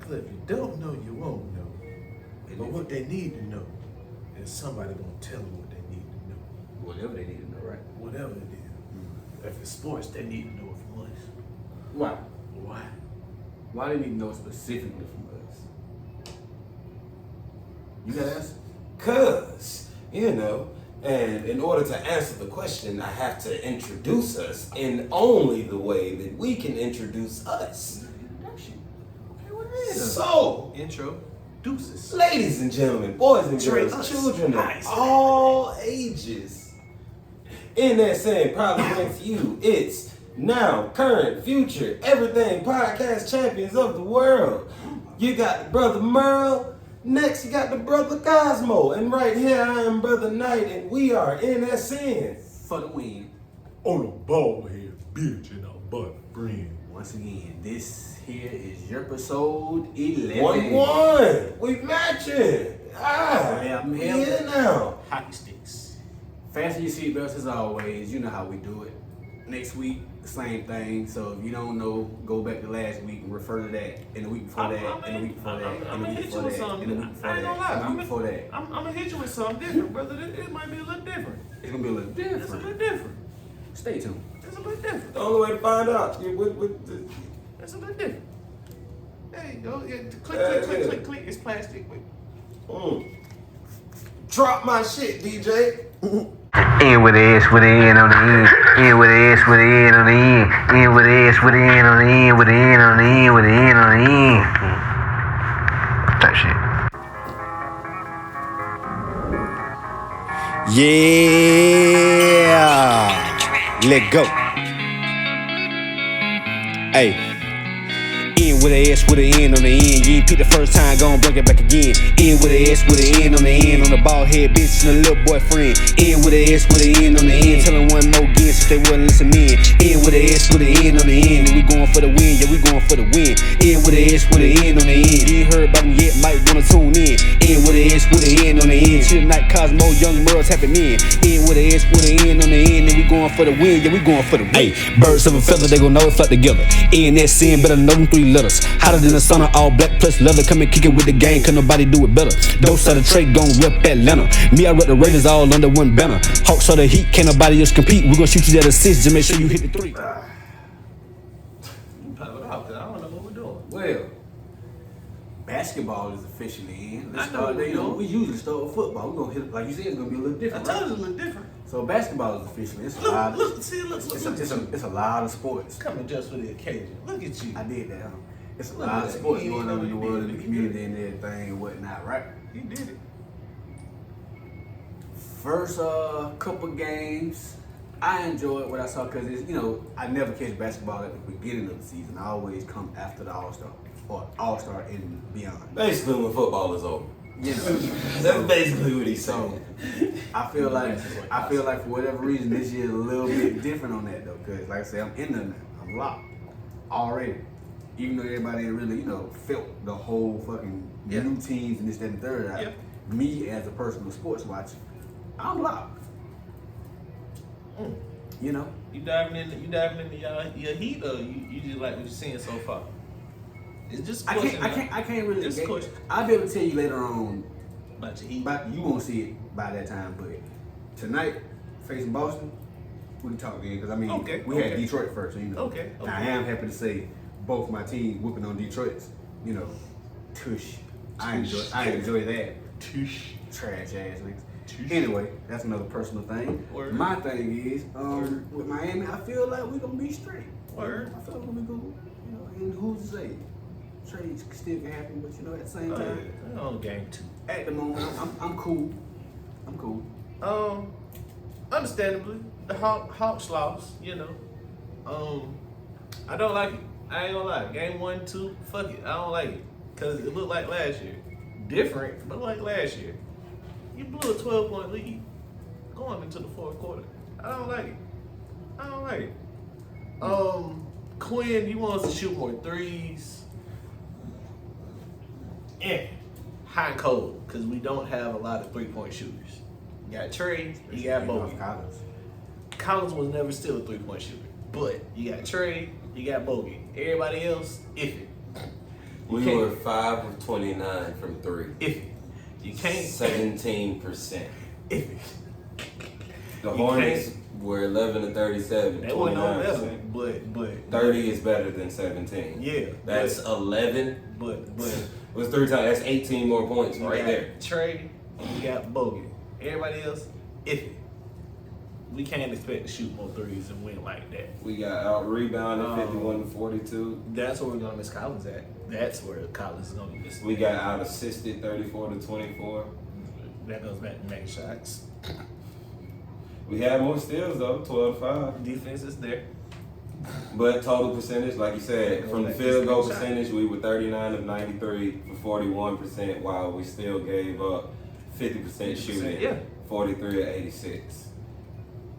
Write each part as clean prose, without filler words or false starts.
Because if you don't know, you won't know. But what they need to know is somebody gonna tell them what they need to know. Whatever they need to know, right? Whatever it is. If it's sports, they need to know it from us. Why? Why? Why they need to know specifically from us? You got to answer? Cause, and in order to answer the question, I have to introduce us in only the way that we can introduce us. Introduction. Okay, what it is? So, Intro. Deuces. ladies and gentlemen, boys and Train girls, us. children of Nice. all ages, NSN probably brings you its now, current, future, everything podcast champions of the world. You got the brother Merle, next you got the brother Cosmo, and right here I am brother Knight, and we are NSN. For the win. On a ball head, bitch, and a butt friend. Once again, this here is your episode 11. 1-1. We matching. I'm here here. now. Hockey sticks. Fasten your seatbelts as always. You know how we do it. Next week, the same thing. So if you don't know, go back to last week and refer to that. And the week before that. And the week before that. I'm gonna hit you with something. And the week before I ain't gonna that. lie. And the week before that. I'm gonna hit you with something different, brother. It might be a little different. It's gonna be a little It's a different. little different. Stay tuned. It's a little different. The only way to find out. It's a little different. There you go. Yeah, click. It's plastic. Wait. Drop my shit, DJ. In with the S with the N on the end. In with the S with the N on the end. In with the S with the N on the end. With the N on the end. With the N on the end. That shit. Yeah. Let go. Hey. In with a S with an N on the end. You ain't pick the first time, gon' bring it back again. In with a S with an N on the end. On the bald head bitch and a little boyfriend. In with a S with an N on the end. Tell them one more again since they wouldn't listen in. In with a S with an N on the end. And we going for the win, yeah, we going for the win. In with a S with an N on the end. You ain't heard about them yet, might wanna tune in. In with a S with an N on the end. Chill night, Cosmo, young Merle's tapping in. In with a S with an N on the end. And we going for the win, yeah, we going for the win. Hey, birds of a feather, they gon' know it flock together. NSN, better know them 3 letters. Hotter than the sauna, all black plus leather. Come and kick it with the gang, cause nobody do it better. Dose of the trade, gon' rep Atlanta. Me, I rep the Raiders all under one banner. Hawks of the heat, can't nobody else compete. We gon' shoot you that assist, just make sure you hit the 3. You pop it out, cause I don't know what we're doing. Well, basketball is officially in. I know what we doing. We usually start with football. We're gonna hit, like you said, it's gonna be a little I different. told Right? you it's a little different. So basketball is officially. It's a lot. Look. It's a lot of sports. Coming just for the occasion. Look at you. I did that. Huh? It's a Look lot at of that. sports You going ain't on in the know world, you in the did it. community, and everything and whatnot, right? You did it. First couple games, I enjoyed what I saw because it's, I never catch basketball at the beginning of the season. I always come after the All-Star or All-Star and beyond. Basically, when football is over. That's basically what he's So I feel like for whatever reason this year is a little bit different on that though, because like I said, I'm in there now. I'm locked already. Even though everybody ain't really, felt the whole fucking new teams and this, that, and third. Me as a personal sports watcher, I'm locked. You diving into your heat, or you just like what you're seeing so far? It's just I can't really. It's question. I'll be able to tell you later on. About your heat. You won't see it by that time, but tonight facing Boston, we can talk again because we had Detroit first, so Okay. Now, I am happy to say both my teams whooping on Detroit's. Tush. I enjoy that. Tush. Trash ass niggas. Anyway, that's another personal thing. Word. My thing is, with Miami, I feel like we're gonna be straight. Word. I feel like we're gonna be good. And who's to say? Trades still can happen, but at the same time, On game 2. at the moment, I'm cool. I'm cool. Understandably, the Hawks lost. I don't like it. I ain't gonna lie. Game 1, 2, fuck it. I don't like it because it looked like last year. Different, but like last year. You blew a 12-point lead going into the 4th quarter. I don't like it. Quinn, he wants to shoot more threes. High and cold, because we don't have a lot of 3-point shooters. You got Trey, you got Bogey. Collins was never still a 3-point shooter. But you got Trey, you got Bogey. Everybody else, iffy. We can't- were 5 of 29 from 3. If you can't 17%. if The You Hornets can't- were 11 of 37. that wasn't on 29%. level, but 30 is better than 17. Yeah, That's but- 11. but It was 3 times. That's 18 more points you right got there. Trey, you got Bogey. Everybody else, iffy. We can't expect to shoot more threes and win like that. We got out rebounded 51 to 42. That's where we're gonna miss Collins at. That's where Collins is gonna miss. We got out assisted 34 to 24. That goes back to making shots. We had more steals though, 12 to 5. Defense is there. But total percentage, like you said, from the field goal percentage, we were 39 of 93 for 41%, while we still gave up 50% shooting, yeah. 43 of 86.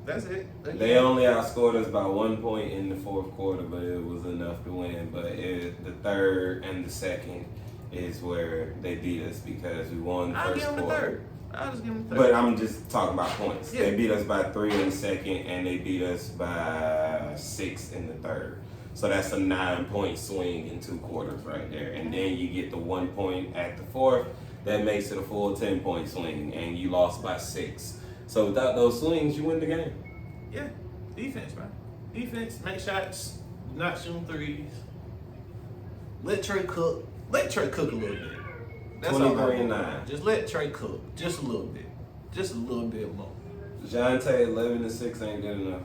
That's it. They only outscored us by 1 point in the fourth quarter, but it was enough to win. But the third and the second is where they beat us because we won the I'll first give them the quarter. third. I'll just give them the third. But I'm just talking about points. Yeah. They beat us by 3 in the second, and they beat us by 6 in the third. So that's a 9-point swing in 2 quarters right there. And then you get the 1 point at the fourth. That makes it a full 10-point swing, and you lost by 6. So without those swings, you win the game. Yeah, defense, man. Defense, make shots, not shooting threes. Let Trey cook. Let Trey cook a little bit. That's all I 23 and want. 9. Just let Trey cook. Just a little bit. Just a little bit more. Jonte 11 and 6 ain't good enough.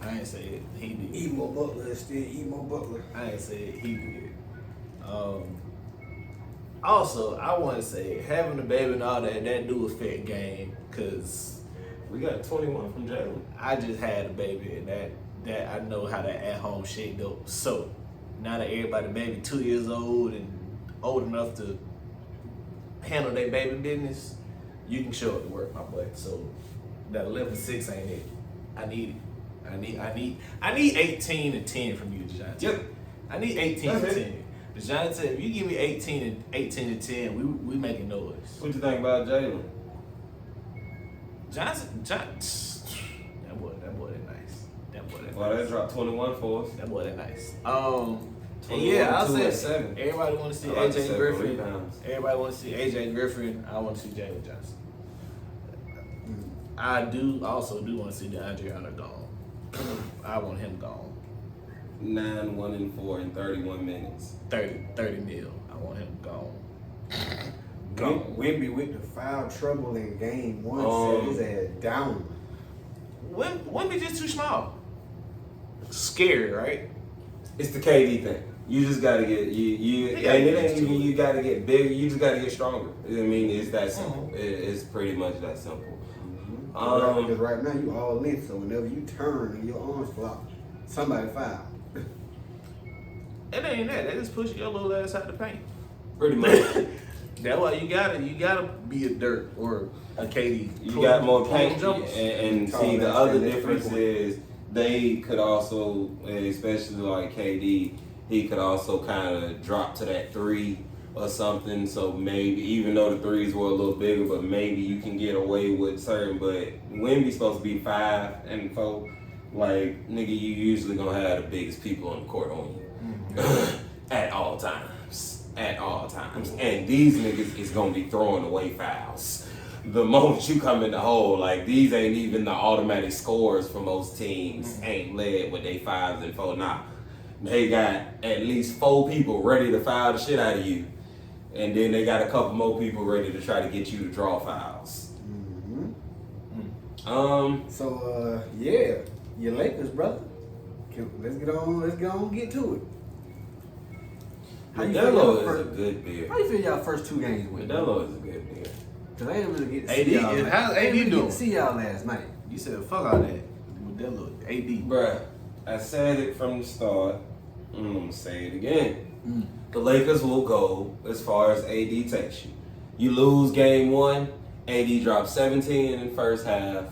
I ain't say it. He did. Emo Butler is still Emo Butler. I ain't say it. He did. Also, I want to say having a baby and all that do affect game because We got 21 from Jalen. I just had a baby and that I know how that at home shit go. So now that everybody baby 2 years old and old enough to handle their baby business, you can show up to work, my boy. So that 11-6 ain't it. I need it. I need 18 and 10 from you, DeJounte. Yep. I need 18 and That's 10. it. DeJounte, if you give me 18 and 10, we making noise. What you think about Jalen? Johnson, that boy, that nice. That boy, that Well, nice. that dropped 21 for us. That boy, that nice. 21, Yeah, I'll 2 say and 7. everybody want to see I like the AJ 7 Griffin. rebounds. Everybody want to see AJ Griffin. I want to see Jalen Johnson. I also do want to see DeAndre Hunter gone. I want him gone. 9, 1 and 4 in 31 minutes. 30 mil. I want him gone. Wemby with the foul trouble in game 1 set his ass down. Wemby just too small. Scary, right? It's the KD thing. You just gotta get You gotta and it get ain't used to even it. you gotta get bigger. You just gotta get stronger. I mean, it's that simple. It's pretty much that simple. Because right now you all in, so whenever you turn and your arms flop, somebody foul. It ain't that. They just push your little ass out the paint. Pretty much. That's why you gotta be a Dirk or a KD. You got more paint, jumps. and see the other difference is they could also, especially like KD, he could also kind of drop to that 3 or something. So maybe even though the 3s were a little bigger, but maybe you can get away with certain. But Wemby's supposed to be 5 and 4. Like nigga, you usually gonna have the biggest people on the court on you at all times. At all times. And these niggas is gonna be throwing away fouls. The moment you come in the hole, like these ain't even the automatic scores for most teams. Ain't led with they 5s and 4. Nah. They got at least 4 people ready to foul the shit out of you. And then they got a couple more people ready to try to get you to draw fouls. So yeah, your Lakers, brother. Let's get on, get to it. How you feel Modelo y'all is a first- good beer. How you feel y'all first 2 games went? Modelo is a good beer. Cause I didn't really get to AD, see y'all. how's I didn't AD really get doing? to see y'all last night. You said fuck all that. With that little AD. Bruh, I said it from the start. I'm gonna say it again. The Lakers will go as far as AD takes you. You lose game 1, AD dropped 17 in the first half,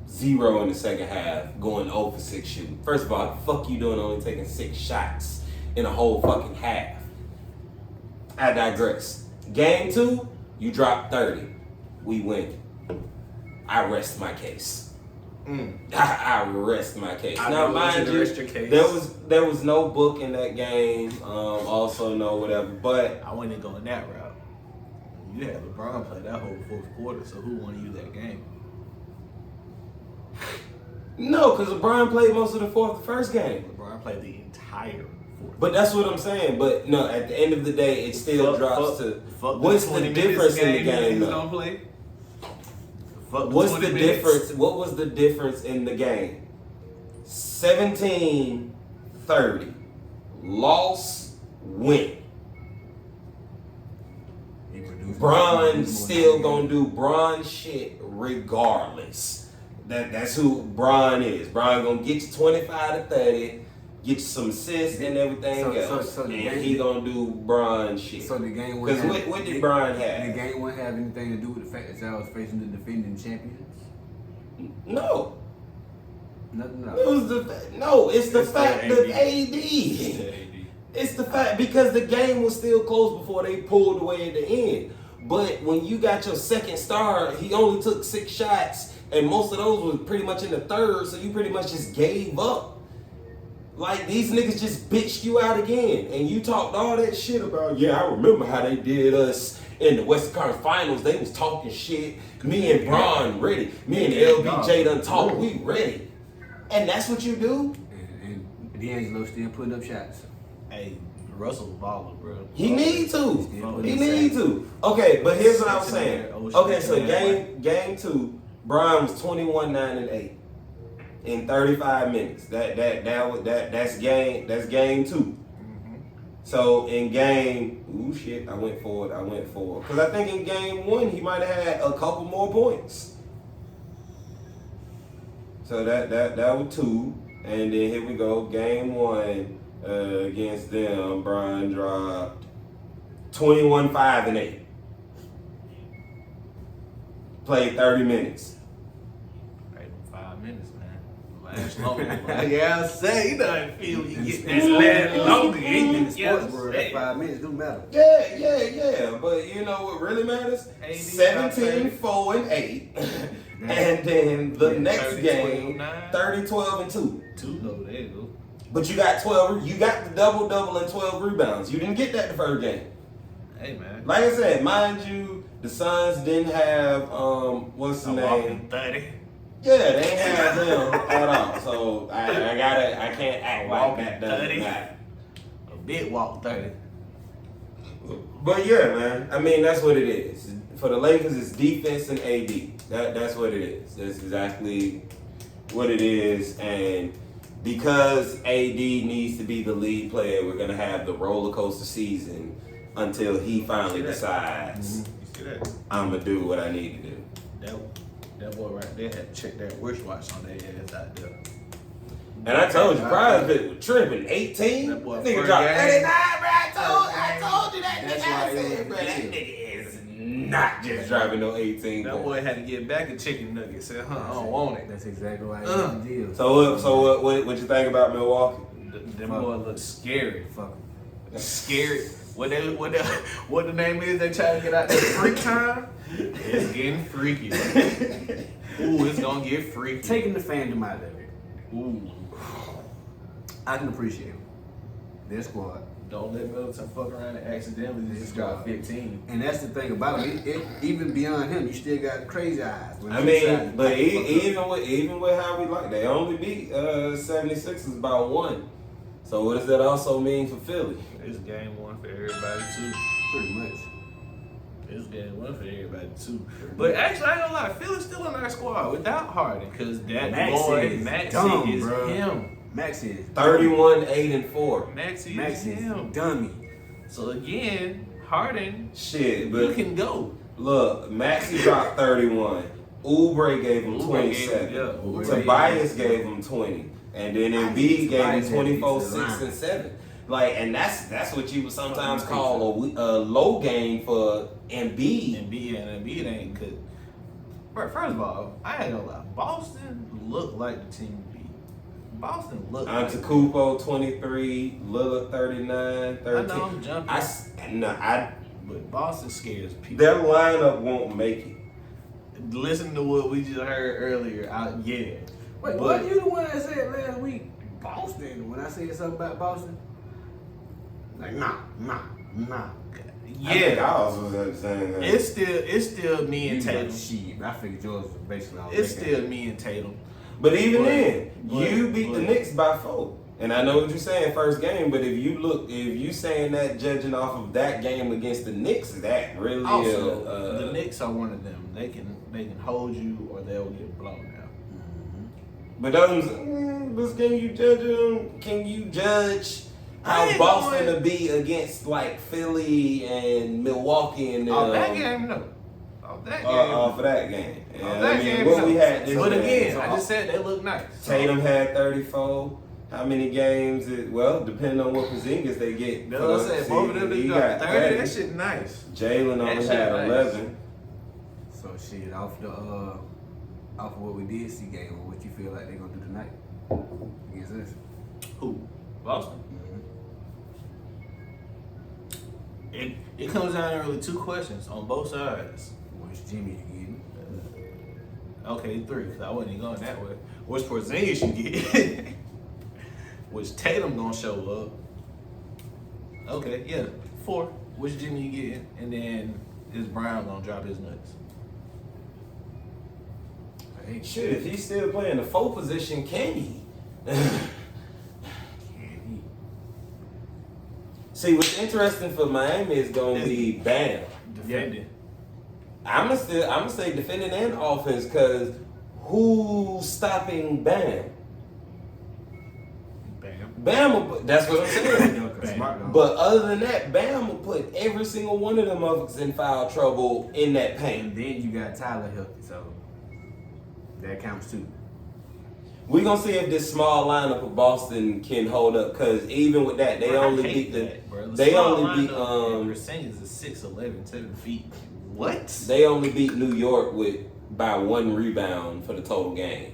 0 in the second half, going 0 for 6 shooting. First of all, the fuck you doing only taking 6 shots in a whole fucking half? I digress. Game 2, you drop 30. We win. I rest my case. I rest my case. I Now, know mind to you, rest your case. there was no book in that game. Also, no whatever. But I wouldn't go in that route. You had LeBron play that whole fourth quarter, so who won you that game? no, because LeBron played most of the first game. LeBron played the entire fourth. But that's what I'm saying. But no, at the end of the day, it still drops to what's the difference in the game? He's Though? gonna play. Fuck What's 20 the minutes. difference? What was the difference in the game? 17-30. Loss, win. He produced Bron still gonna do Bron shit regardless. That's who Bron is. Bron gonna get you 25 to 30, get you some assists and everything else. So the and game- he gonna do Bron shit. So the game Because what did Bron The have? game wouldn't have anything to do with the fact that y'all was facing the defending champions. No. Nothing. It was it's the It's fact the that AD. AD. It's the fact because the game was still close before they pulled away at the end. But when you got your second star, he only took 6 shots, and most of those was pretty much in the third, so you pretty much just gave up. Like, these niggas just bitched you out again, and you talked all that shit about, yeah, I remember how they did us in the Western Conference Finals. They was talking shit. Me and Bron ready. Me and LBJ done talk. We ready. And that's what you do? And D'Angelo still putting up shots. Hey, Russell baller, bro. He need to. Still He putting up need shots. to. Okay, but here's what I'm saying. Ocean Okay, so Air. game 2, Brian was 21, 9, and 8 in 35 minutes. That's game 2. So in game, I went forward. Because I think in game 1 he might have had a couple more points. So that was 2, and then here we go. Game 1 against them, Brian dropped 21, 5, and 8. Played 30 minutes. Right, 5 minutes, man. Last longer. Yeah, I say, you know how it feel. You get that last longer. In the Yeah, sports world, that 5 minutes do matter. Yeah. But you know what really matters? AD 17, 4, and 8. And then the next 30, game, 12, 30, 12, and 2. 2 though, there you go. But you got 12. You got the double and 12 rebounds. You didn't get that the first game. Hey, man. Like I said, mind you, the Suns didn't have what's the I'm name? walking 30. Yeah, they ain't have them at all. So I can't act like Walking that doesn't 30. matter. A big walk 30. But yeah, man. I mean, that's what it is. For the Lakers, it's defense and AD. That's what it is. That's exactly what it is. And because AD needs to be the lead player, we're gonna have the roller coaster season until he finally decides You see that? I'm gonna do what I need to do. That boy right there had to check that wristwatch on their ass out there. And I told you, Brian Pitt was tripping. 18? That boy Nigga first dropped game. 39, bro. I told you that That's nigga. why I it said, was bro, that big. nigga is not just dropping no 18 That points. boy had to get back a chicken nugget. Said, I don't want it. That's exactly why it's the deal. So what you think about Milwaukee? Them boy look scary. Fuck 'em. Scary. What the name is they try to get out there freak time? It's getting freaky. Ooh, it's gonna get freaky. Taking the fandom out of it. Ooh. I can appreciate them. Their squad. Don't let Middleton fuck around and accidentally just drop 15. And that's the thing about it. Even beyond him, you still got crazy eyes. When I you mean, decide to but fuck up. even with how we like, they only beat 76ers by 1. So what does that also mean for Philly? It's game 1 for everybody too. Pretty much. It's game 1 for everybody too. But actually, I ain't gonna lie, Philly's still in our squad without Harden, cause that boy Maxey dumb, is bro. him. Maxey is 31, 8, and 4. Maxey is Maxey is him. dummy. So again, Harden, Shit, you but can go. look, Maxey dropped 31. Oubre gave him Oubre gave 27. him- yeah, Oubre Tobias gave him 20. And then Embiid gave him Tobias 24, had 6, to and 7. Like, and that's what you would sometimes call a low game for Embiid. Embiid ain't good. Bro, first of all, I ain't gonna lie. Boston looked like the team to beat. Boston looked like Antetokounmpo 23, Lillard 39, 13. I know I'm jumping. But Boston scares people. Their lineup won't make it. Listen to what we just heard earlier. Yeah. Wait, what you the one that said last week? Boston. When I said something about Boston, like nah. I think I Yeah, also was saying that. it's still me and Tatum. Shit, I figured yours was basically all It's that. still me and Tatum. But even But- then, but- you beat the but- Knicks by 4. And I know what you're saying first game, but if you saying that judging off of that game against the Knicks, that really Also, the Knicks are one of them. They can hold you or they'll get blown out. But can you judge I how ain't Boston going- to be against like Philly and Milwaukee and Oh, that game, no. Oh, that game. for that game. Oh, And that I mean, game, what no. we had this But game. again, I just said they look nice. Tatum had 34. How many games? Depending on what Porzingis they get. That's what I said. Both of them he they got 30. That shit nice. Jalen That only shit had nice. 11. So shit, off of what we did see game, what you feel like they gonna do tonight against us? Who? Boston. It comes down to really 2 questions on both sides. Which Jimmy you getting? Okay, 3, because I wasn't even going that way. Which Porzingis you get? Which Tatum gonna show up? Okay, yeah. 4, which Jimmy you getting? And then is Brown gonna drop his nuts? Hey, Shit, if he's still playing the 4 position, can he? See, what's interesting for Miami is gonna be Bam. Defending. I'm gonna say defending and offense, because who's stopping Bam? Bam. Bam, that's what I'm saying. Smart But other than that, Bam will put every single one of them motherfuckers in foul trouble in that and paint. then you got Tyler healthy, so that counts too. We gonna see if this small lineup of Boston can hold up, because even with that, they Bro, I only hate beat the. that, bro. They small only beat lineup, and Porzingis is 6'11", 7 feet. What? They only beat New York by 1 rebound for the total game.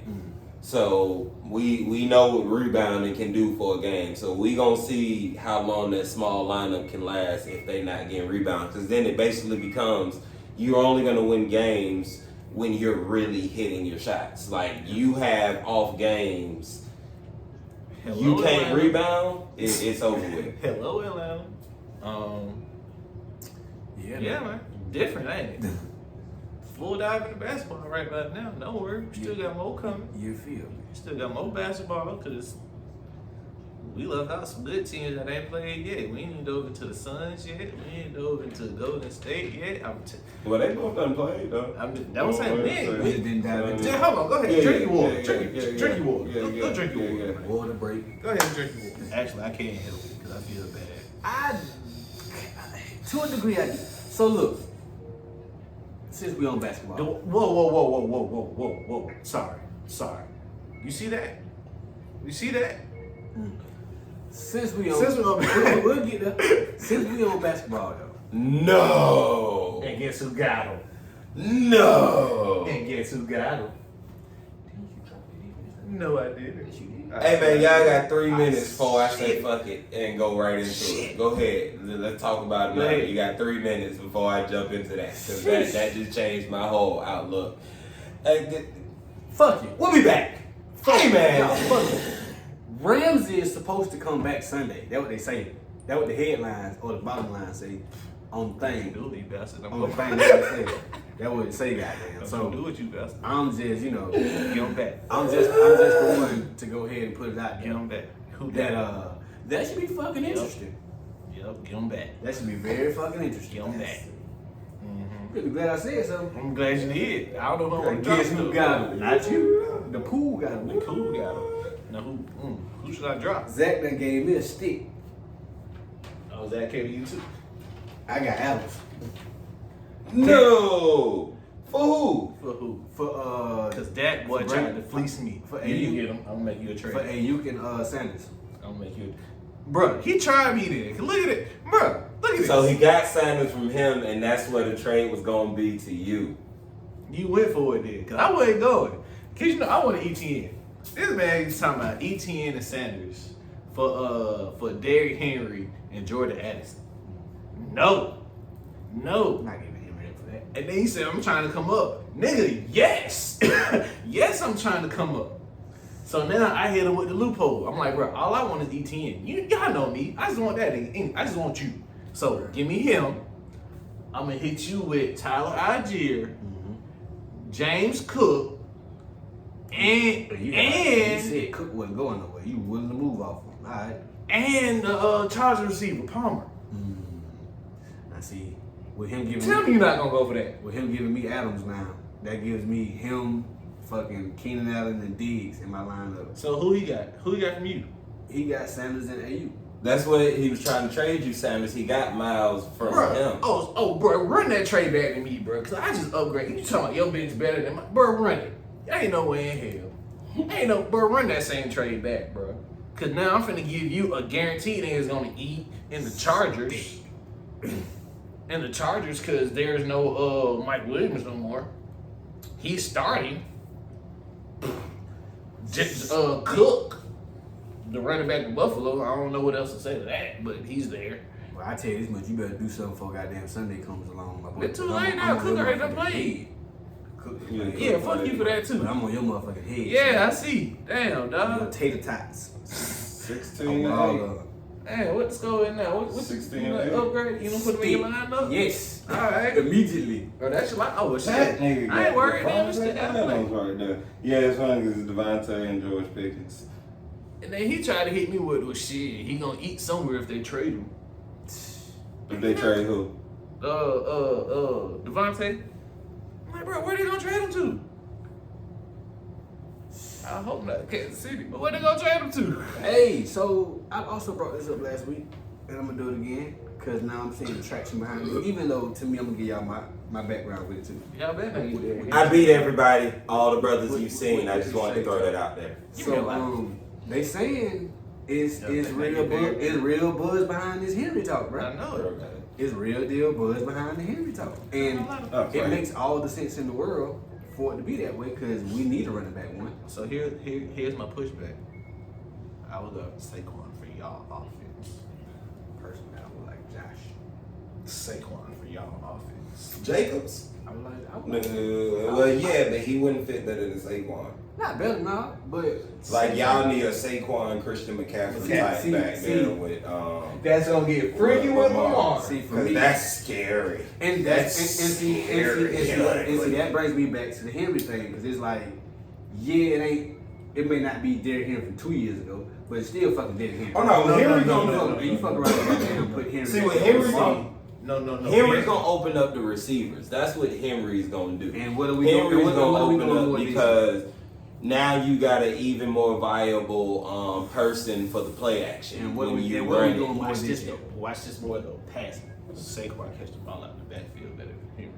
So we know what rebounding can do for a game. So we gonna see how long that small lineup can last if they not getting rebounds. Because then it basically becomes you're only gonna win games when you're really hitting your shots. Like you have off games, Hello, you can't Atlanta. rebound, it's over with. Hello, Atlanta. Yeah, man. Different, ain't it? Full dive into basketball right about now. Don't worry. We still got more coming. You feel me? Still got more basketball because we left out some good teams that ain't played yet. We ain't dove into the Suns yet. We ain't dove into Golden State yet. Well, they both done played though. That was saying We didn't dive into Hold on, go ahead. Yeah, Drink your yeah, water. yeah, Drink yeah, your water. yeah, Go yeah, drink your yeah, water. yeah. water break. Go ahead and drink your water. Actually, I can't help it because I feel bad. To a degree, I do. So look, since we on basketball, Whoa. Sorry. You see that? since we on, Since we on- we'll get there. Since we on basketball though, No. And guess who got him? No. And guess who got him? No, I didn't. Hey man, y'all got 3 minutes before I say fuck it and go right into it. Go ahead, let's talk about it Go now. ahead. You got 3 minutes before I jump into that, because that just changed my whole outlook. Hey, fuck it. we'll be back. Hey man. No, fuck it. Ramsey is supposed to come back Sunday. That's what they say. That's what the headlines or the bottom line say on the thing. Do what you bastard. I'm On the gonna thing that they say. That's what it say, goddamn. So do So what you bastard. I'm just, you know, Get him back. I'm just going to go ahead and put it out Get there. him back. Who That should be fucking interesting. Yep. Get him back. That should be very fucking interesting. Get him back. Really glad I said something. I'm glad you did. I don't know who I'm Guess who got him? Not you. The pool got him. The cool got him. Now who should I drop? Zach done gave me a stick. Oh, Zach came to you too. I got Alex. No. For who? For who? For Because that boy for tried Brandon- to fleece me. for You AU. get him. I'm gonna make you a trade. for Ayuk and Sanders. I'm gonna make you. Bruh, he tried me then. Look at it, bruh. Look at this. So he got Sanders from him, and that's what the trade was gonna be to you. You went for it then, cause I wasn't going. Cause you know I want an ETN. This man is talking about ETN and Sanders for Derrick Henry and Jordan Addison. No. I'm not giving him credit for that. And then he said, I'm trying to come up. Nigga, yes. Yes, I'm trying to come up. So now I hit him with the loophole. I'm like, bro, all I want is ETN. Y'all know me. I just want that. I just want you. So give me him. I'm gonna hit you with Tyler Algier, James Cook, and You said Cook wasn't going nowhere. You willing to move off him. All right. and the Chargers receiver Palmer. I see. With him giving Tell me you're not gonna go for that. with him giving me Adams now, that gives me him, fucking Keenan Allen and Diggs in my lineup. So who he got? Who he got from you? He got Sanders and AU. That's what he was trying to trade you, Sanders. He got Miles from him. Bro, run that trade back to me, bro. Cause I just upgraded. You talking about your bitch better than my bro? Run it. Ain't no way in hell. Ain't no bro. Run that same trade back, bro. Cause now I'm finna give you a guarantee that is gonna eat in the Chargers. And the Chargers, cause there's no Mike Williams no more. He's starting. Cook, the running back in Buffalo. I don't know what else to say to that, but he's there. Well, I tell you this much, you better do something before goddamn Sunday comes along. My boy. It's too late now. Cook already done played. Yeah, fuck you for that too. But I'm on your motherfucking head. Yeah, I see. Damn, Your dog. tater tots. 16 All and 8. of them. Hey, what the score in now? What 16 you and 8. upgrade? You don't put them in your lineup? Yes. All right. Immediately. Bro, that's your line. Oh, shit. That nigga I ain't worried. Man. It's that still play. right there. Yeah, it's funny because it's Devontae and George Pickens. And then he tried to hit me with shit. He gonna eat somewhere if they trade him. If they trade who? Devontae. I'm like, bro, where they gonna trade him to? I hope not Kansas City, but where they gonna trade him to? Hey, so I also brought this up last week, and I'm gonna do it again, because now I'm seeing the traction behind it. Even though, to me, I'm gonna give y'all my background with it too. Y'all better not get that. I beat everybody, all the brothers you've seen. I just wanted to throw that out there. So they saying it's real buzz behind this Henry talk, bro. I know. It's real deal buzz behind the Henry talk, and it makes all the sense in the world for it to be that way, because we need a running back one. So here's my pushback. I would love Saquon for y'all offense. Personally, I would like Josh. Saquon for y'all offense. Jacobs? I would like. Well, yeah, but he wouldn't fit better than Saquon. Not better now, but Like y'all need a Saquon, Christian McCaffrey type back there with That's gonna get freaky with Lamar. See, for Cause me, that's scary. and see, that brings me back to the Henry thing, because it's like, yeah, it may not be Derrick Henry from 2 years ago, but it's still fucking Derrick Henry. Oh no, Henry gonna No, you fuck around and put Henry. See what Henry No. Henry's gonna open up the receivers. That's what Henry's gonna do. And what are we Henry's going? gonna What are we open going to up do because now you got an even more viable person for the play action. And what are when we- you and what are we run doing? it. Watch this though. Watch this more though. Passing. Saquon catch the ball out in the backfield better than Henry.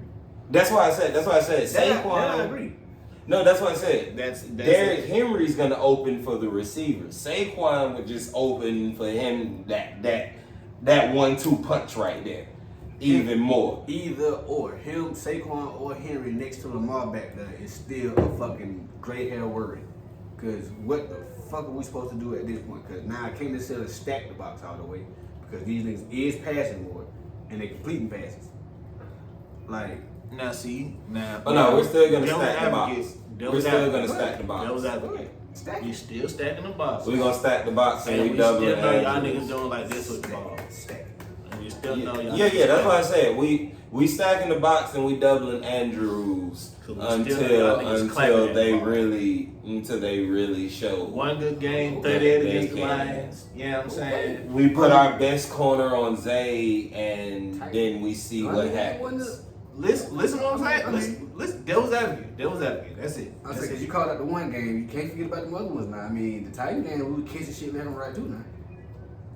That's why I said That I Saquon. agree. No, that's what I said. That's Derrick it. Henry's gonna open for the receivers. Saquon would just open for him that 1-2 punch right there. Even more. Either or, him, Saquon, or Henry next to Lamar back there is still a fucking gray hair worry. Because what the fuck are we supposed to do at this point? Because now I can't necessarily stack the box all the way, because these niggas is passing more and they completing passes. Like, Now see, now. Oh no, we're still gonna Devil's stack the box. advocate. We're Devil's still advocate. gonna stack the box. Devil's advocate. stack We it. still stacking the box. We're gonna stack the box and And we we double still it. know y'all Andrews. niggas doing like this with the ball. Stack it. And we still know y'all. Yeah, that's what I said. We stacking the box and we doubling Andrews 'Cause we still know y'all niggas clapping until that they really show. One good game, what 38 they against the can. Lions. You know what I'm saying? We put our best corner on Zay and then we see what happens. Listen what I'm saying? Listen, Devil's advocate. Devil's advocate. That's it. I say, because you called out the one game, you can't forget about the other ones now. I mean, the Titan game, we were catching shit left and right too now.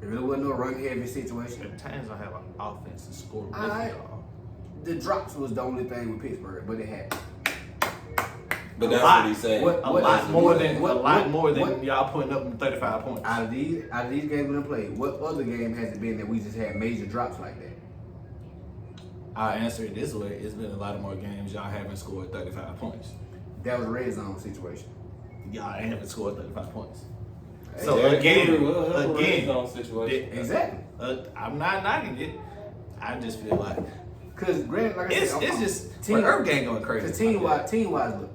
It really wasn't no run heavy situation. The Titans don't have an offense to score with Alright. y'all. The drops was the only thing with Pittsburgh, but it happened. But that's lot. what he said. What- A lot more than what- y'all putting up 35 points. Out of these games we done played, what other game has it been that we just had major drops like that? I'll answer it this way. It's been a lot of more games y'all haven't scored 35 points. That was a red zone situation. Y'all haven't scored 35 points. Hey, So Derrick again, Henry will help a red again, zone situation. Exactly. I'm not knocking it. I just feel like Because Grant, like I said, it's just team- Earth gang going Because crazy. team wise, look,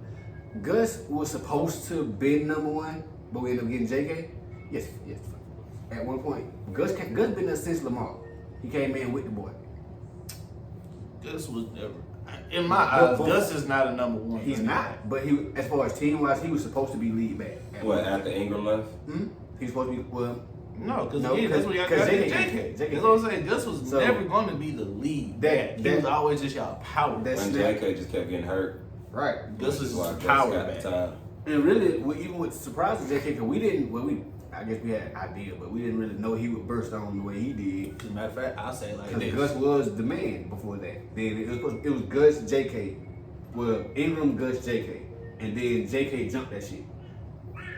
Gus was supposed to be number one but we ended up getting JK. Yes. At one point, Gus been there since Lamar. He came in with the boy. Gus was never. In my eyes, Gus is not a number one. He's not, but he, as far as team wise, he was supposed to be lead back. What, after Ingram left? He's supposed to be No, because No, that's what y'all got JK. That's what I'm saying. Gus was never going to be the lead. He was always just y'all power. That's When JK just kept getting hurt. right. Gus was Gus power got the back. time. And really, even with surprises JK, because we didn't. I guess we had an idea, but we didn't really know he would burst on the way he did. As a matter of fact, I'll say it like Because this. Gus was the man before that. Then it was Gus, JK. Well, Ingram, Gus, JK. And then JK jumped that shit.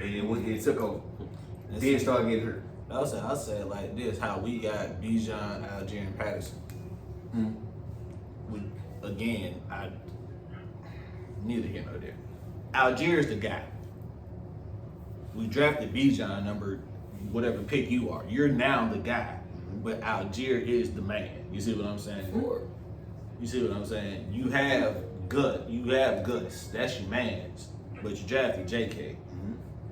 And it took over. Then started getting hurt. I'll say it like this: how we got Bijan, Algier, and Patterson. I neither here nor there. Algier is the guy. We drafted Bijan, number whatever pick you are. You're now the guy, but Algier is the man. You see what I'm saying? You see what I'm saying? You have Gus. That's your man's. But you drafted JK.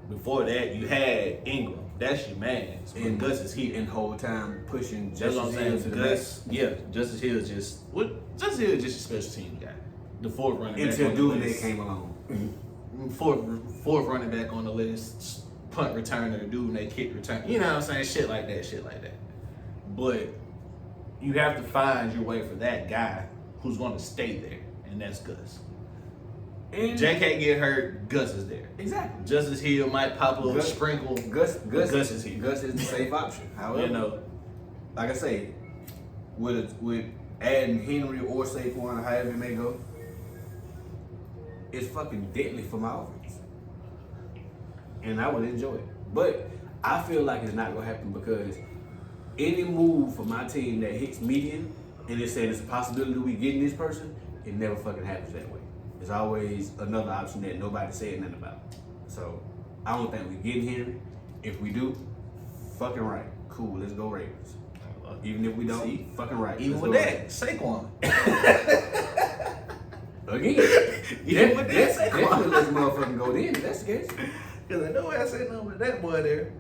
Before that, you had Ingram. That's your man's. But And Gus is here. And the whole time pushing That's what I'm Justice Hill saying. to the Gus, yeah, Justice Hill is Justice Hill is just a special team guy. The fourth running back. until on the Duvernay list. came along. Fourth running back on the list, punt returner, Duvernay kick return. You know what I'm saying? Shit like that. But you have to find your way for that guy who's going to stay there, and that's Gus. And JK get hurt, Gus is there. exactly. Justice Hill might pop a little sprinkle. Gus is here. Gus is the safe option. However, You know, like I say, with adding Henry or Saquon or however it may go, it's fucking deadly for my offense. And I would enjoy it. But I feel like it's not gonna happen because any move for my team that hits median and it said it's a possibility we getting this person, it never fucking happens that way. There's always another option that nobody said nothing about. So I don't think we getting Henry. If we do, fucking right. Cool, let's go Ravens. Even if we don't, fucking right. even let's with go that, Ravens. Saquon. Again, Even with that, definitely Saquon. let this motherfucking go then if that's the case. Because I know I said nothing with that boy there.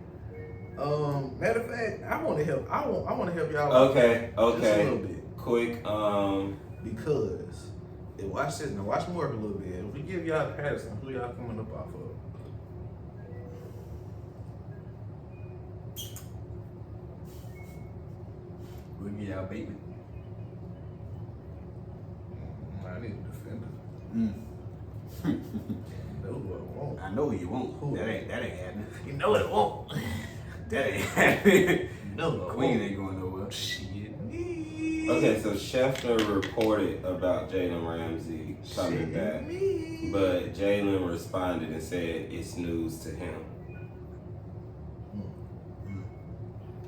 Matter of fact, I want to help. I want to help y'all. Okay. Just a little bit. Quick, Because watch this now. Watch more a little bit. If we give y'all Patterson, who y'all coming up off of? We'll get y'all Bateman. I need a defender. Know who I want. I know you won't. Who? That ain't happening. You know what I want. That ain't happening. No, what I Queen want. ain't going nowhere. Shit. okay, so Schefter reported about Jalen Ramsey coming back, but Jalen responded and said it's news to him.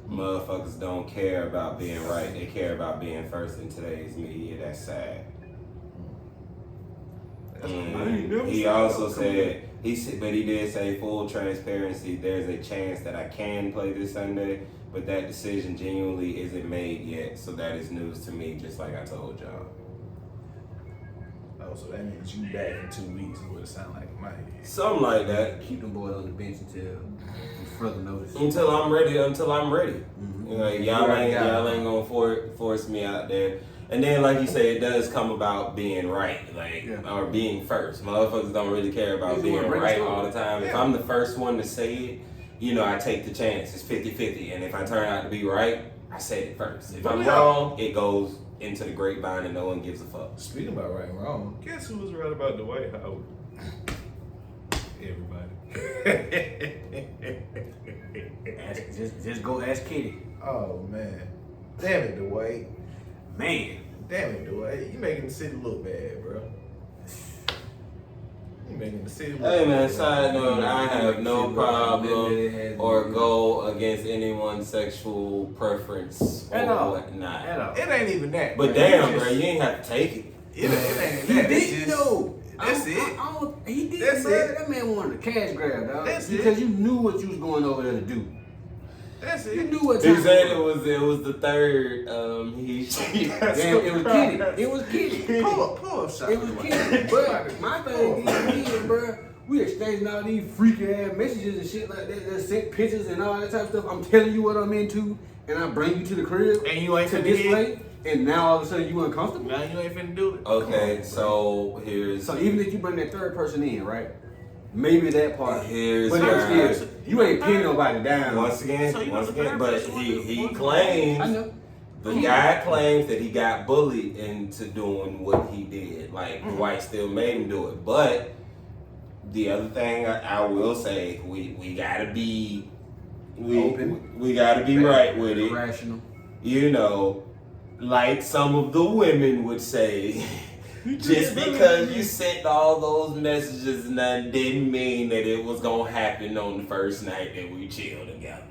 Motherfuckers don't care about being right; they care about being first in today's media. That's sad. He also said but he did say full transparency. There's a chance that I can play this Sunday, but that decision genuinely isn't made yet. So that is news to me, just like I told y'all. Oh, so that means you back in 2 weeks is what it sound like in my head. Something like that. Keep them boys on the bench until further notice. Until I'm ready. Mm-hmm. Like, y'all ain't gonna force me out there. And then, like you say, it does come about being right, or being first. Motherfuckers don't really care about being right all the time. If I'm the first one to say it, I take the chance. It's 50-50. And if I turn out to be right, I say it first. If I'm wrong, it goes into the grapevine and no one gives a fuck. Speaking about right and wrong, guess who was right about Dwight Howard? Everybody. Just go ask Kitty. Oh man. Damn it, Dwight. Man. Damn it, Dwight. You making the city look bad, bro. You making the city look bad. Hey man, side note, I have no problem or go against anyone's sexual preference or whatnot. At all. It ain't even that. But damn, bro, you ain't have to take it. It ain't that. He It's didn't just- know. That's it. He did. That's bro. it. That man wanted a cash grab, dog. That's because it. you knew what you was going over there to do. That's You it. knew what He time said it was. it was the third. Damn, it was Kitty. It was Kitty. Pull up shot. It was Kitty. But my thing is, bro, We exchanging all these freaky ass messages and shit like that. That sent pictures and all that type of stuff. I'm telling you what I'm into, and I bring you to the crib And you ain't to finna display. And now all of a sudden you uncomfortable. Now you ain't finna do it. Okay, so here's. So even if you bring that third person in, right? Maybe that part. Here's But where- still, you ain't pinning nobody down. Once again, So you want the third but person he to- claims. I know. The guy claims that he got bullied into doing what he did. Like Dwight still made him do it. But the other thing I will say, we gotta be Open. We gotta be right with it. Rational. You know, like some of the women would say, just because you sent all those messages and that didn't mean that it was gonna happen on the first night that we chilled together.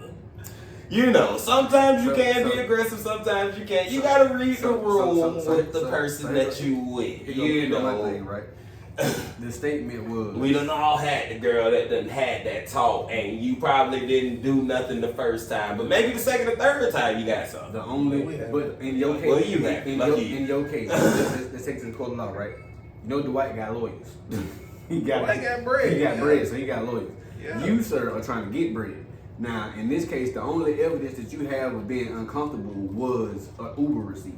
You know, sometimes you can be aggressive, sometimes you can't. You gotta read the room with the person that you with. You my know, thing, right? The statement was we done all had the girl that done had that talk, and you probably didn't do nothing the first time, but maybe the second or third time you got something. the only. But in your case, Well, you have. in your case, let's take some court law, right? You know Dwight got lawyers. Dwight got bread. He got bread, so he got lawyers. Yeah. You, sir, are trying to get bread. Now, in this case, the only evidence that you have of being uncomfortable was an Uber receipt.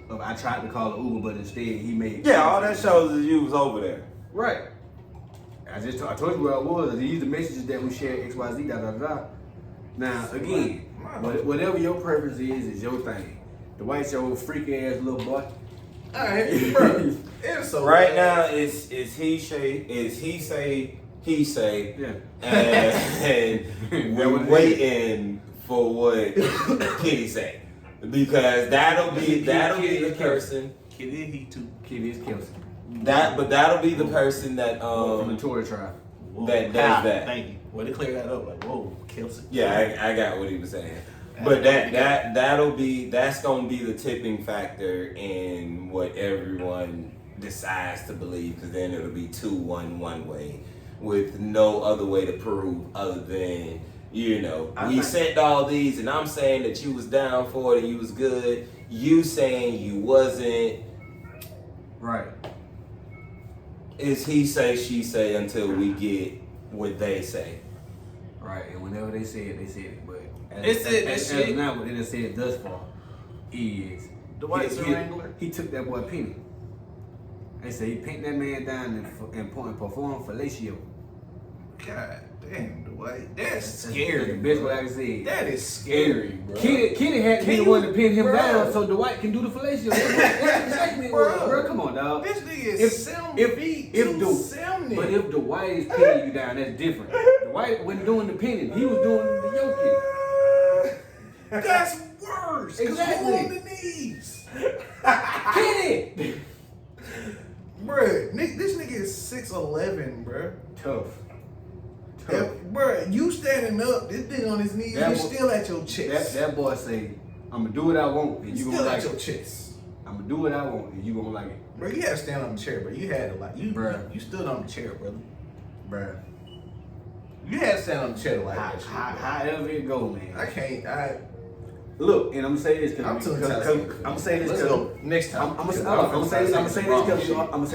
Of I tried to call an Uber, but instead he made. Yeah, all that shows is you was over there. Right. I told you where I was. These are the messages that we shared, XYZ, da da da. Now, again, whatever your preference is your thing. Dwight's your freaky ass little boy. Alright, bro. It's so Right bad. now, it's he say, Yeah. and we're waiting for what Kitty say, because that'll be the person Kid is he too. Kid is Kelsey. that'll be the person that From the Tory tribe. Um, that does that. Thank you. Well, they clear that up. Like, whoa, Kelsey. Yeah, I got what he was saying. But that's gonna be the tipping factor in what everyone decides to believe, because then it'll be 2-1 one way, with no other way to prove other than, you know, we sent all these and I'm saying that you was down for it and you was good. You saying you wasn't. Right. It's he say, she say until we get what they say. Right. And whenever they say it, but They said that shit. now what they done said thus far is Dwight's a wrangler. he took that boy penny. They say he pinned that man down and performed fellatio. God damn, Dwight. That's That's scary. the best bro. what I can say. That is scary, bro. Kitty had to be the Can one you- to pin him bro. down so Dwight can do the fellatio. That's what the segment was, bro. Come on, dog. This nigga If- is 7 feet, 270. But if Dwight is pinning you down, that's different. Dwight wasn't doing the pinning. He was doing the yoking. That's worse. Exactly. Exactly. On the knees. Kenny! Bruh, this nigga is 6'11", bruh. Tough. Bruh, you standing up, this nigga on his knees, That you was- still at your chest. That boy say, I'm gonna do what I want and you still gonna like at your it. chest. I'm gonna do what I want and you gonna like it. Bro, you had to stand on the chair, bro. You had to like, Bruh. you stood on the chair, brother. Bruh. You had to stand on the chair to like that shit. bro. However it go, man. I can't, Look, and I'm gonna say this I'm because too intelligent. I'm gonna say this Let's because go next time. I'm gonna say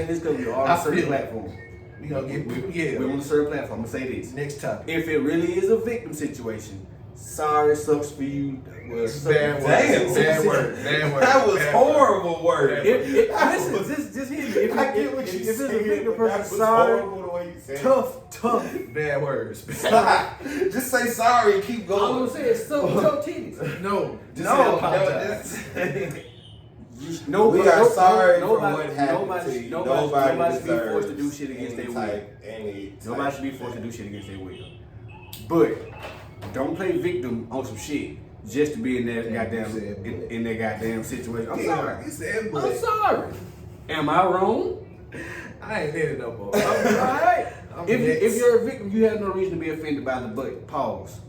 this because you're on I a certain feel it. platform. We gonna get, We're on a certain platform. I'm gonna say this. next topic. If it really is a victim situation, sorry, sucks for you. Well, Bad word. Damn. Bad word. Bad word. That was Bad word. horrible word. Listen, just hear me. If I get what you it's a said, victim but that person, was sorry, horrible the way you said it. tough. Bad words. Just say sorry and keep All I'm going. gonna say is toe titties. No. Just No, say apologize. Nobody, we are sorry for nobody, what happened nobody, to you. Nobody should be deserves forced to do shit against their will. Any Nobody should be forced to do shit against their will. But don't play victim on some shit just to be in that in that goddamn situation. I'm sorry. You said, I'm but sorry. Am I wrong? I ain't in it no more. Alright. I'm If next. you're a victim, you have no reason to be offended by the butt. Pause.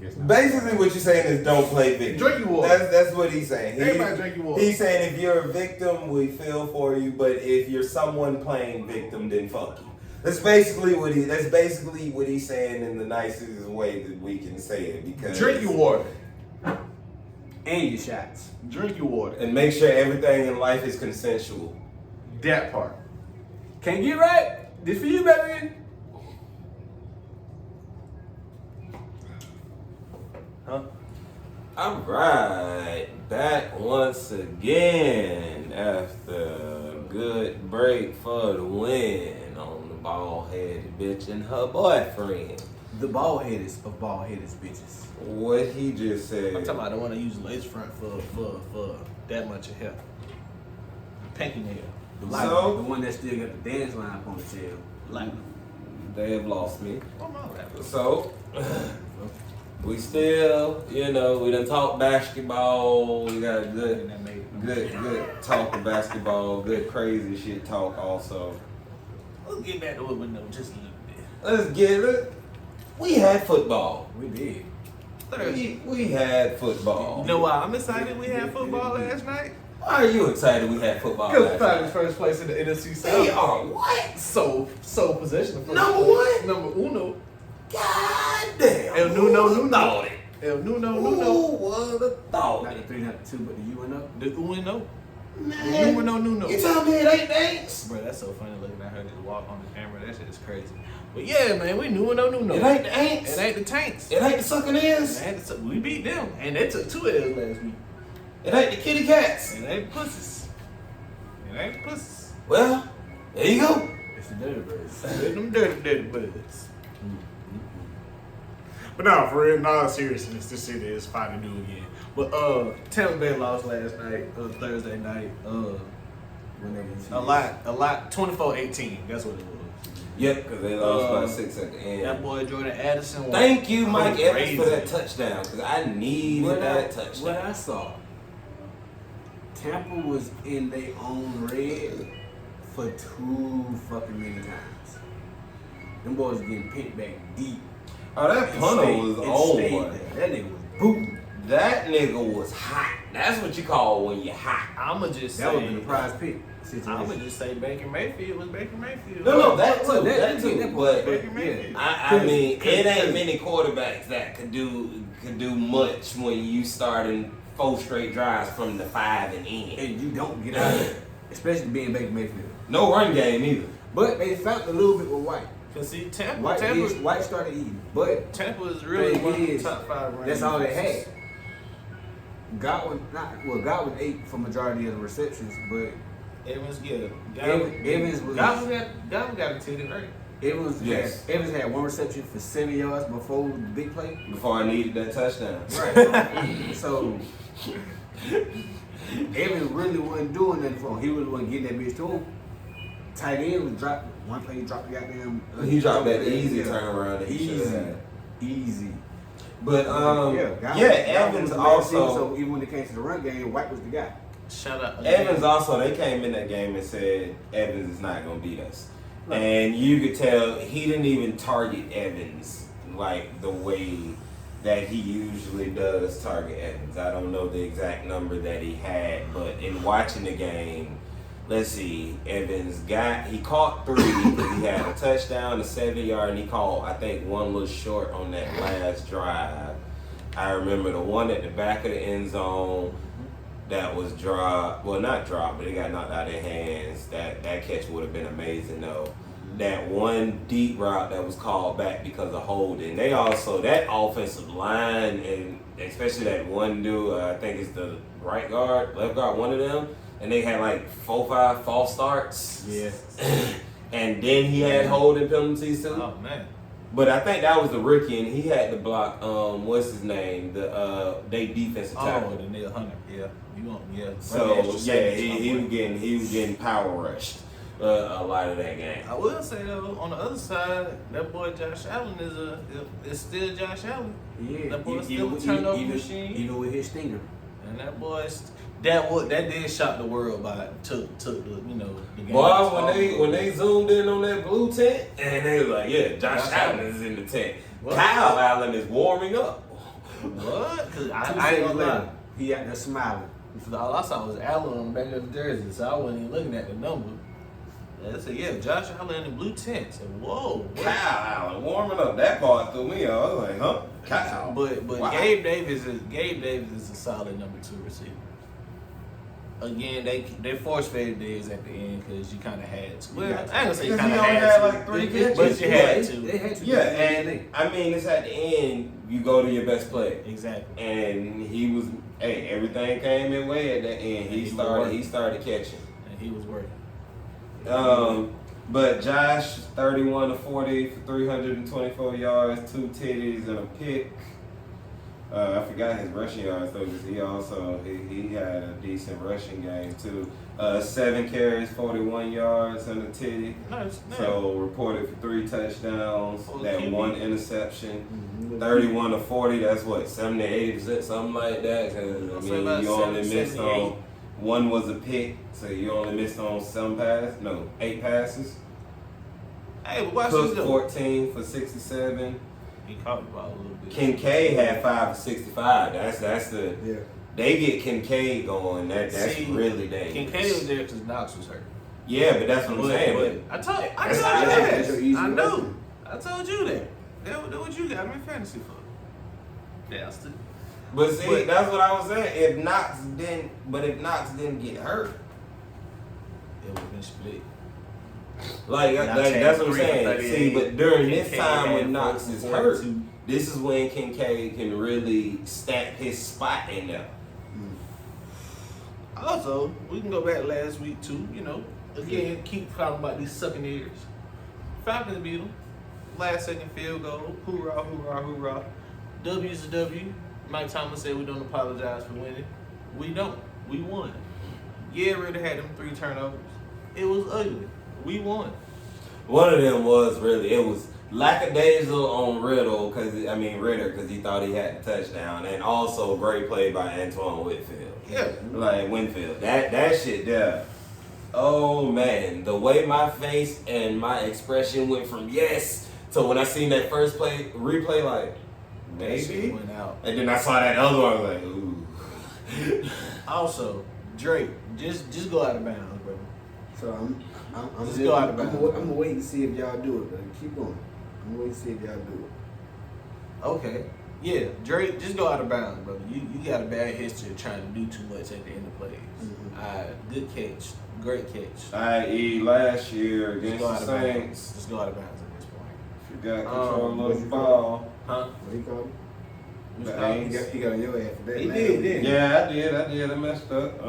Guess not. Basically, what you're saying is don't play victim. Drink your water. That's what he's saying. Everybody drink your water. He's saying if you're a victim, we feel for you, but if you're someone playing victim, then fuck you. That's basically what he's saying in the nicest way that we can say it. Because Drink your water. And your shots. Drink your water. and make sure everything in life is consensual. That part. Can't get right? This for you, baby. Huh? All right, back once again after a good break for the win on the bald-headed bitch and her boyfriend. The bald-headed of bald-headed bitches. What he just said. I'm talking about the one that use lace front for that much of hair. Pinky nail. So? The one that still got the dance line on the tail. Like, They have lost me. what am I laughing? So, we still, you know, we done talk basketball. We got a good talk of basketball. Good crazy shit talk also. Let's get back to what we know just a little bit. Let's get it. We had football. We did. We had football. You know why I'm excited we had football last night? Why are you excited we had football Because we last found night? first place in the NFC South. They are what? So possession of first Number place. one? Number uno. God damn. El Nuno Who Nuno. thought it? El Nuno Who Nuno. would have thought Not the it? 3, not the 2, but the UNO. The uno. Man, Nuno Nuno. you tell me it ain't thanks? Bro, that's so funny looking at her just walk on the camera. That shit is crazy. But yeah, man, we Nuno Nuno. It ain't the ain'ts. It ain't the Tanks. It ain't the sucking ears. It ain't the, we beat them. And they took 2 L's last week. It ain't the kitty cats. It ain't pussies. It ain't pussies. Well, there you go. It's the Dirty Birds. They're them dirty birds. But no, for real, no seriousness, this shit is fine to do again. But Tampa Bay lost last night, Thursday night. When they didn't see A lot, 24-18. That's what it was. Yep, because they lost by 6 at the end. That boy Jordan Addison. was Thank you, Mike Evans, for that crazy. touchdown, because I needed that touchdown. What I saw, Tampa was in their own red for 2 fucking many times. Them boys getting picked back deep. Oh, that punter was on stayed one. there. That nigga was booting. That nigga was hot. That's what you call when you're hot. I'ma just That would have say, been the prize pick situation. I'ma just say Baker Mayfield was Baker Mayfield. No, that too. That That too. too. But Baker Mayfield. I mean, it ain't many quarterbacks that could do much when you starting 4 straight drives from the 5 and in. And you don't get out of it. Especially being Baker Mayfield. No run game either. But they found a little bit with White. Cause see, Tampa White started eating. But is really thing one of the is, top 5 ranked. that's all they had. Godwin 8 for majority of the receptions, but Evans, yeah. Evans was- Godwin got a ticket, right? Evans Yes. had 1 reception for 7 yards before the big play. Before I needed that touchdown. Right. So Evans really wasn't doing nothing for him. He really wasn't getting that bitch to him. Tight end was dropped. One play he dropped the goddamn. He dropped that easy turnaround that he should have had. Easy. But Godwin Evans was the man receiver, also. So even when it came to the run game, White was the guy. Shout out. Evans also, they came in that game and said Evans is not going to beat us. And you could tell he didn't even target Evans like the way that he usually does target Evans. I don't know the exact number that he had, but in watching the game, let's see, Evans he caught 3 because he had a touchdown, a 7-yard, and he caught, I think, 1 little short on that last drive. I remember the one at the back of the end zone that was dropped. Well, not dropped, but it got knocked out of their hands. That catch would have been amazing, though. That one deep route that was called back because of holding. They also, that offensive line, and especially that one dude, I think it's the right guard, left guard, one of them, and they had like 4-5 false starts. Yeah. And then he had holding penalties too. Oh man. But I think that was the rookie, and he had to block. What's his name? They defensive tackle. Oh, the Neil Hunter. Yeah. You want? Yeah. So yeah, he was getting power rushed a lot of that game. I will say though, on the other side, that boy Josh Allen is still Josh Allen. Yeah. That boy's still a turnover machine. Even with his stinger. And that boy's that did shock the world by took the the game. Boy, when they zoomed in on that blue tent, and they was like, yeah, Josh Allen is in the tent. What? Kyle Allen is warming up. What? Cause I 2 ain't seconds gonna lie. later, he out there smiling. Because all I saw was Allen on the back of the jersey, so I wasn't even looking at the number. I said, yeah, Josh Allen in the blue tent. I said, whoa. What? Kyle Allen warming up. That part threw me off. I was like, huh? Kyle. But Wow. Gabe Davis is a solid number 2 receiver. again, they force fed theirs at the end because you kind of had to. Well, I Yeah. ain't gonna say you Because kind he of only had had to, like 3 catches. but you had to. They had to. Yeah, and I mean, it's at the end, you go to your best player. Exactly. And he was, hey, everything came in way at the end. He started catching. And he was working. But Josh, 31 to 40 for 324 yards, 2 TDs and a pick. I forgot his rushing yards though, because he had a decent rushing game too. 7 carries, 41 yards and a TD. Nice. So reported for 3 touchdowns, Oh, that QB. 1 interception. 31 to 40, that's what, 70 to 80%, something like that. 'Cause, I'll I say mean, about you only 70, missed 78. on 1 was a pick, so you only missed on 8 passes. Hey, but watch Cook this though. 14 for 67. He caught the ball a little bit. Kincaid had 5 for 65. That's the Yeah. they get Kincaid going. That's See, really dangerous. Kincaid was there because Knox was hurt. Yeah, but that's what I'm saying. I told you That's that. your easy I know. weapon. I told you that. That's what you got me in fantasy for. Yeah, I still. But see, But- that's what I was saying. If Knox didn't get hurt, It would have been split. like Knox that's had what I'm 3 for saying. 38. See, but during this Kincaid time had when Knox 4 is for hurt, 42. this is when Kincaid can really stamp his spot in there. Also, we can go back last week too. You know, again, keep talking about these sucking ears. Falcons beat them. Last second field goal. Hoorah, hoorah, hoorah. W's a W. Mike Thomas said we don't apologize for winning. We don't. We won. Yeah, Ritter had them 3 turnovers. It was ugly. We won. One of them was lackadaisical on Ritter because he thought he had the touchdown, and also great play by Antoine Whitfield. Yeah. Like Winfield. That shit there. Oh man, the way my face and my expression went from yes to when I seen that first replay, like That shit maybe, went out. and then I saw that other one, I was like, ooh. Also, Drake, just go out of bounds, bro. So I'm Just go out of bounds. I'm gonna wait and see if y'all do it, but keep going. I'm gonna wait and see if y'all do it. Okay. Yeah, Drake, just go out of bounds, brother. You got a bad history of trying to do too much at the end of plays. Good catch. Great catch. I.e. last year Just against go out the of bounds. Saints, Just go out of bounds at this point. if you got control of the you ball. Huh? What he called? The He Aints. got on your ass for that. He last did, week. didn't he? Yeah, I did. I messed up. I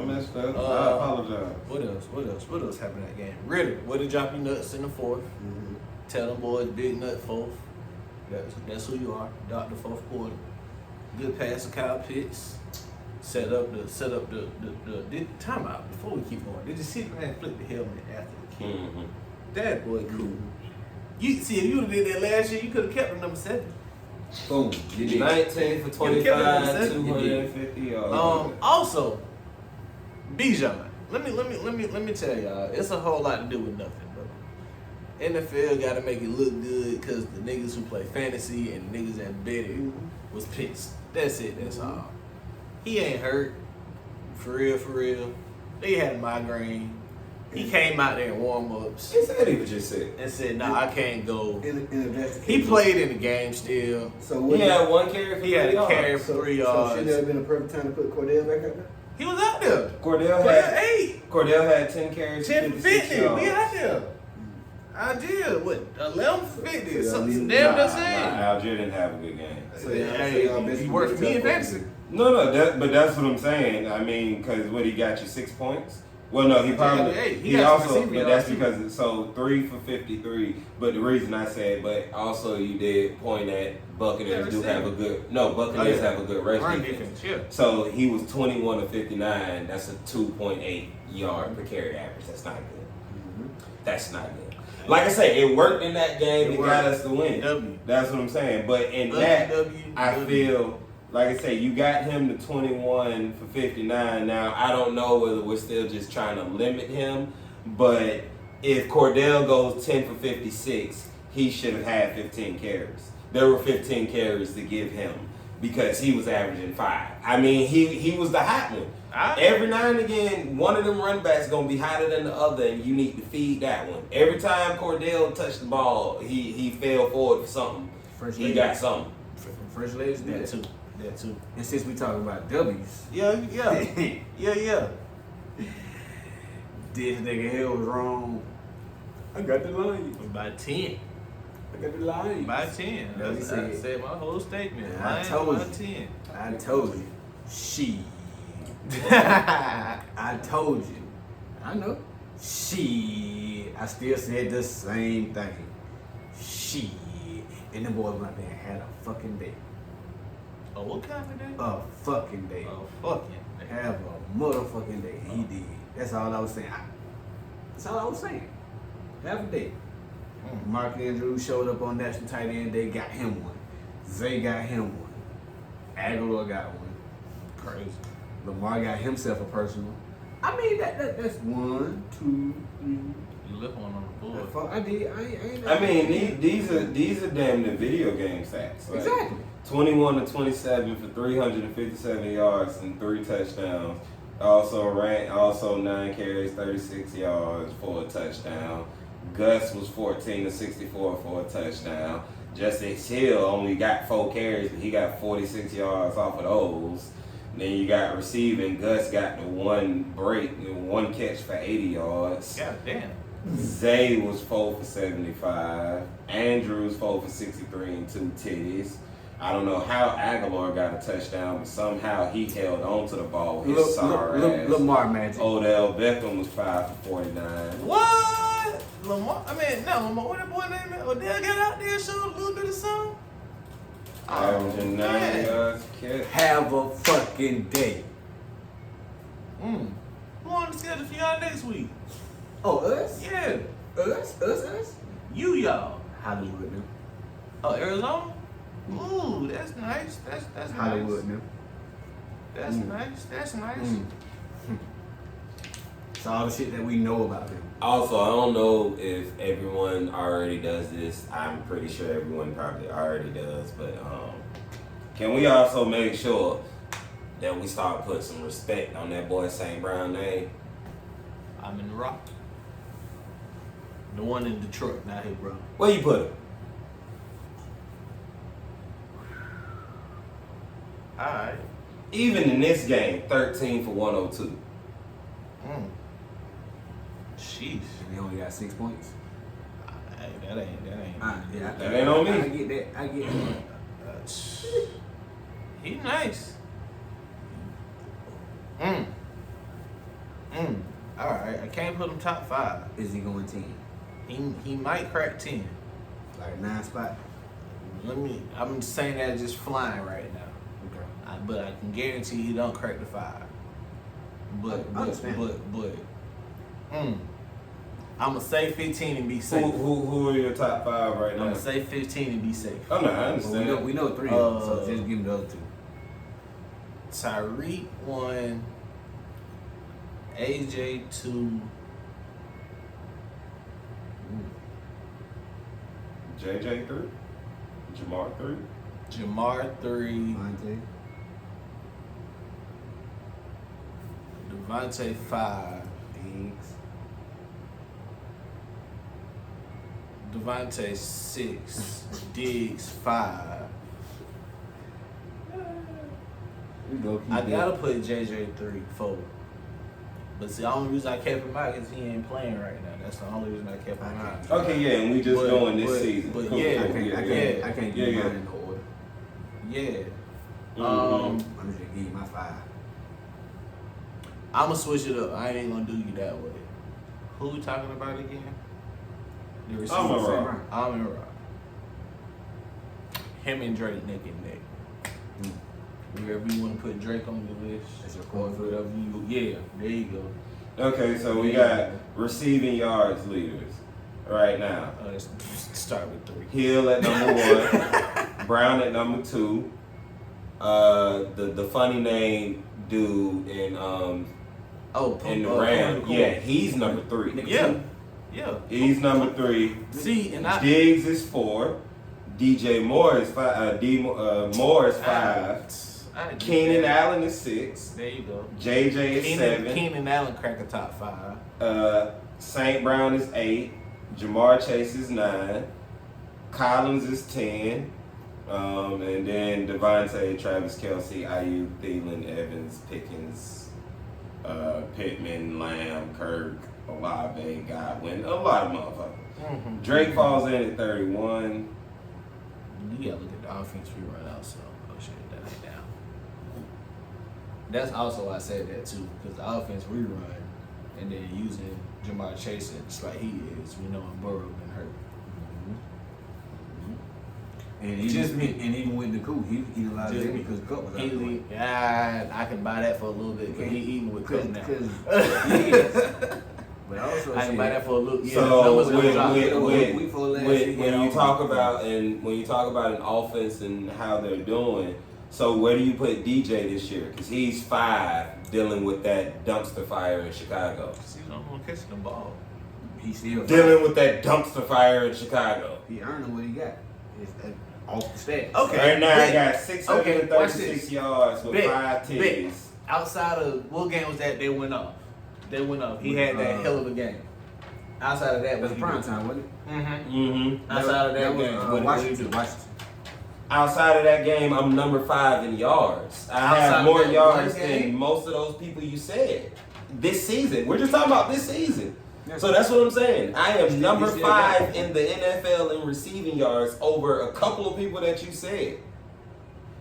apologize. What else happened in that game? Ritter, where did drop your nuts in the 4th? Mhm. Tell them boys, big nut 4th. That's who you are, Dr. 4th quarter. Good pass to Kyle Pitts. Set up the timeout before we keep going. Did you see the man flip the helmet after the kick? Mm-hmm. That boy cool. You see, if you would have did that last year, you could have kept him number 7. Boom. You did. 19 for You 25, kept it in the 250 yards. Also, Bijan. Let me tell y'all, it's a whole lot to do with nothing, bro. NFL got to make it look good because the niggas who play fantasy and the niggas that bet it was pissed. That's it. That's all. He ain't hurt. For real. They had a migraine. He came out there in warm-ups He said he was just sick. and said, "Nah, I can't go." In investigation. He played in the game still. So what? He had 1 carry for He had 3 a carry yards. for 3 So yards. should there have been a perfect time to put Cordell back out there? He was out there. Cordell Cordell had 8. 10 carries for 10 for 56 50. yards. We out there. I did. What? 11 for 50. So y'all Something need- damn the Nah, same. Algier didn't have a good game. So y'all Hey, basically he worked for me in just tell fantasy. No, but that's what I'm saying. I mean, because what he got you 6 points. Well, no, he probably Hey, he he got also, some receiving but that's yards, too. because so 3 for 53. But the reason I said, but also you did point at Buccaneers Yeah, do have a good Buccaneers Oh, yeah. have a good rush Run defense. defense, yeah. So he was 21 to 59. That's a 2.8 yard per carry average. That's not good. That's not good. Like I say, it worked in that game. It It got worked. us the win. W. That's what I'm saying. But in that, I feel like I say you got him to 21 for 59. Now I don't know whether we're still just trying to limit him, but if Cordell goes 10 for 56, he should have had 15 carries. There were 15 carries to give him because he was averaging 5. I mean, he was the hot one. Every now and again, one of them run backs gonna be hotter than the other, and you need to feed that one. Every time Cordell touched the ball, he fell forward for something. He got something. First ladies, that too. And since we talking about W's, Yeah. this nigga here was wrong. I got the line. By 10. I got the line. By 10. That's I what he said my whole statement. Yeah, I Lions told by you. 10. I told you. I told you. I know. I still said the same thing. And the boy went there and had a fucking day. Oh, what kind of day? A fucking day. A fucking day. Have a motherfucking day. He did. That's all I was saying. That's all I was saying. Have a day. Mark Andrews showed up on National Tight End Day, got him one. Zay got him one. Aguilar got one. Crazy. Lamar got himself a personal. I mean, that's 1, 2, 3. You left one on the board. Fuck, I did. I ain't. I mean, these are damn near video game stats. Like, Exactly. 21 to 27 for 357 yards and 3 touchdowns. Also 9 carries, 36 yards for a touchdown. Gus was 14 to 64 for a touchdown. Justice Hill only got 4 carries, but he got 46 yards off of those. Then you got receiving. Gus got the 1 break, 1 catch for 80 yards. God damn. Zay was 4 for 75. Andrews 4 for 63 and 2 titties. I don't know how Aguilar got a touchdown, but somehow he held on to the ball with his sorry ass. Lamar magic. Odell Beckham was 5 for 49. What? Lamar? Lamar. What that boy name is? Odell got out there and showed a little bit of something. Averaging 9 yards catch. Have a fucking day. Who on the schedule for y'all next week? Oh, us? Yeah. Us? Y'all. Hollywood now. Oh, Arizona? Ooh, that's nice. That's Hollywood nice. now. That's nice. That's nice. It's all the shit that we know about him. Also, I don't know if everyone already does this. I'm pretty sure everyone probably already does, but can we also make sure that we start putting some respect on that boy St. Brown name? I'm in the Rock. The one in Detroit, not here, bro. Where you put him? Alright. Even in this game, 13 for 102. Sheesh. And he only got 6 points. Hey, that ain't. That ain't on me. I get that. He nice. Alright, I can't put him top 5. Is he going 10? He might crack 10. Like a 9 spot? I'm saying that just flying right now. Okay. But I can guarantee he don't crack the 5. But I'ma say 15 and be safe. Who are your top 5 right now? I'ma say 15 and be safe. Oh, no, I Well, understand. we know 3 of them, so just give him the other 2. Tyreek 1, AJ 2, JJ 3, Jamar 3, Jamar 3, Monte. Devontae 5, Diggs. Devontae 6, Diggs 5. I gotta put JJ 3, 4. But see, the only reason I kept him out is he ain't playing right now. That's the only reason I kept him out. Okay, yeah, and we just going this season. But Cool. yeah, I can't give mine in no order. Yeah. I'm just gonna give you my 5. I'ma switch it up. I ain't gonna do you that way. Who we talking about again? The receiver. Amon-Ra. Him and Drake neck and neck. Wherever you want to put Drake on your list, That's your or core. whatever you. Yeah, there you go. Okay, so we got receiving yards leaders right now. Let's start with 3. Hill at number 1, Brown at number 2. The funny name dude in the Rams, yeah, he's number 3. Yeah. He's number 3. See, and Diggs is 4. DJ Moore is 5. Moore is 5. Keenan Allen is 6. There you go. JJ is 7. Keenan Allen crack a top 5. St. Brown is 8. Jamar Chase is 9. Collins is 10. And then Devontae, Travis Kelce, Ayuk, Thielen, Evans, Pickens, Pittman, Lamb, Kirk, Olave, Godwin, a lot of motherfuckers. Mm-hmm. Drake falls in at 31. You gotta look at the offense we run out, so oh shit, that ain't down. That's also why I said that too, because the offense we run and then using Jamar Chase just like he is, we know Burrow been hurt. And even with Naku, he eating a lot of Just it because Cup was out there. Yeah, I can buy that for a little bit because he eating with Cook now. But also, I can buy that for a little. Yeah, So numbers gonna drop. when you talk about an offense and how they're doing, so where do you put DJ this year? Because he's 5 dealing with that dumpster fire in Chicago. See, I'm gonna catch the ball. He still Dealing with that dumpster fire in Chicago. He earning what he got. It's off the stats. Okay. Right now, I bet. got 636 yards with 5 TDs. Outside of what game was that? They went off. He had that hell of a game. Outside of that, It was prime time, wasn't it? Mm-hmm. Outside of that game, what did he do? Washington. Outside of that game, I'm number 5 in yards. I Outside have of more that yards one game? than most of those people you said this season. We're just talking about this season. So that's what I'm saying. I am number 5 in the NFL in receiving yards over a couple of people that you said.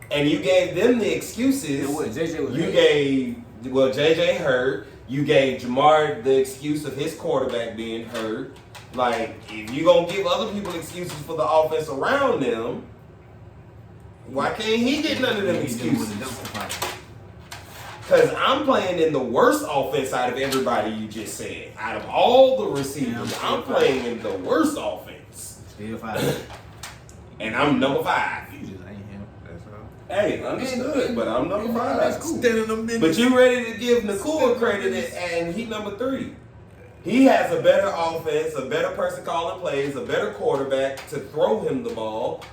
And you gave them the excuses. And what, JJ was You hurt? gave, JJ hurt. You gave Jamar the excuse of his quarterback being hurt. Like, if you're going to give other people excuses for the offense around them, why can't he get none of them excuses? Because I'm playing in the worst offense out of everybody you just said. Out of all the receivers, I'm playing in the worst offense. Still 5. And I'm number 5. You just ain't him. That's all. Hey, understood, but I'm number 5. That's cool. Standing them But you ready to give Nakua credit and he number 3. He has a better offense, a better person calling plays, a better quarterback to throw him the ball,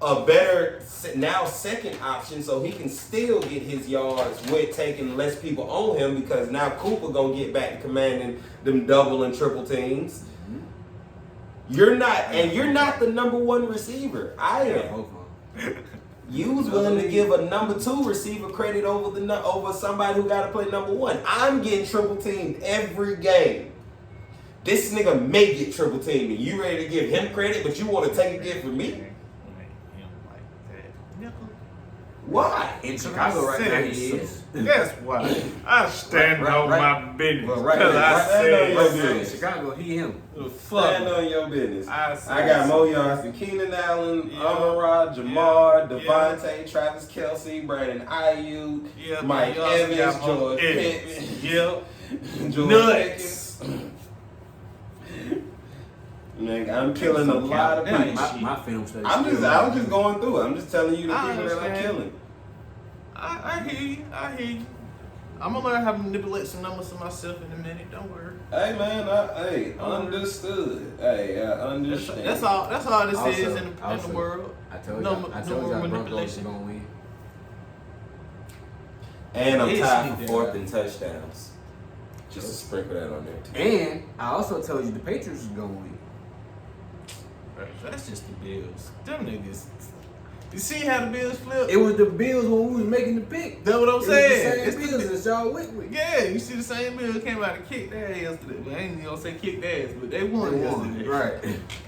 a better now second option so he can still get his yards with taking less people on him because now Cooper gonna get back to commanding them double and triple teams. You're not the number 1 receiver. I am. You was willing to give a number 2 receiver credit over somebody who got to play number 1. I'm getting triple teamed every game. This nigga may get triple teamed, and you ready to give him credit, but you want to take it from me? Why? In Chicago right now, he is. That's why I stand on my business. Well, right, Because I right, said, in Chicago, he him. Stand on your business. I I got more yards than Keenan Allen, Amon-Ra, Jamar, Devontae, Travis Kelce, Brandon Ayuk, Mike Evans, George Pittman. George Nuts. Pickens. Nigga, I'm killing a lot of people. My film study. I was just going through it. I'm just telling you the people that I'm understand. killing. I hear you. I'm gonna learn how to manipulate some numbers for myself in a minute. Don't worry. Hey man, understood. Hey, I understand. That's all this Also- is in the also, world. I told No y'all more Broncos was manipulation. gonna win. And I'm It's tied for needed. 4th in touchdowns. Just to sprinkle that on there too. And I also told you the Patriots was gonna win. That's just the Bills. Them niggas. You see how the Bills flip? It was the Bills when we was making the pick. That's what I'm It was saying. the same Bills that y'all went with. Yeah, you see the same Bills came out and kicked their ass yesterday. Well, I ain't gonna say kicked their ass, but they won yesterday. Right.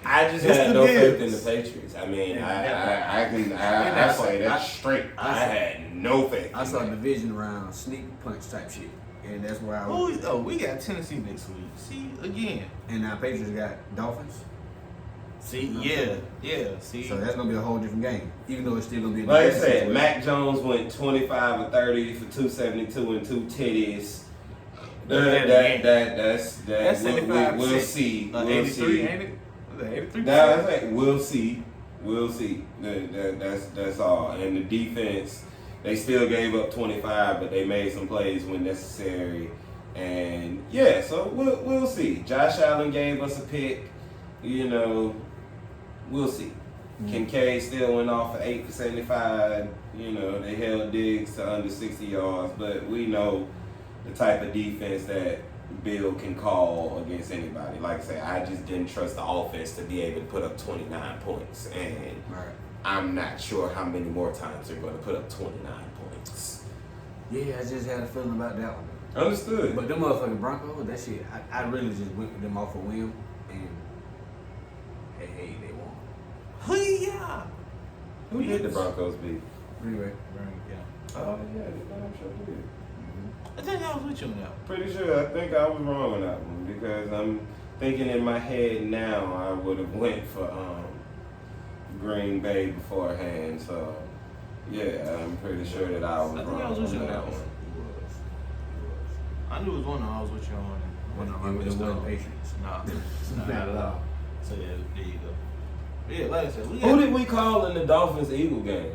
I just It's had the no Bills. faith in the Patriots. I mean, I say that straight. I had no faith. I in saw that. division round sneak punch type shit. And that's where I was. We got Tennessee next week. See, again. And now Patriots got Dolphins. See, see. So that's gonna be a whole different game. Even though it's still gonna be a Like I defensive said, situation. Mac Jones went 25 or 30 for 272 and 2 titties. That's 75 we'll see. We'll 83, see. ain't it? Was that 83%? That's like we'll see. We'll see. That's all. And the defense, they still gave up 25, but they made some plays when necessary. And yeah, so we'll see. Josh Allen gave us a pick. You know, we'll see. Kincaid still went off for 8 for 75. You know, they held Diggs to under 60 yards, but we know the type of defense that Bill can call against anybody. Like I say, I just didn't trust the offense to be able to put up 29 points, and Right. I'm not sure how many more times they're going to put up 29 points. Yeah, I just had a feeling about that one. Understood. But them motherfucking Broncos, that shit, I really just went with them off a whim, and hey, they won. Hoo-yah! Who did the Broncos beat? Green Bay. Oh, yeah, I'm sure they did. I think I was with you on that. Pretty sure. I think I was wrong on that one because I'm thinking in my head now I would have went for Green Bay beforehand. So yeah, I'm pretty sure that I was I think wrong I was with on you on that that one. one. I knew it was one of them I was with you on. One of them I It missed wasn't on. Patriots. Nah, not at all. So yeah, there you go. But yeah, like I said, Who did we call in the Dolphins-Eagle game?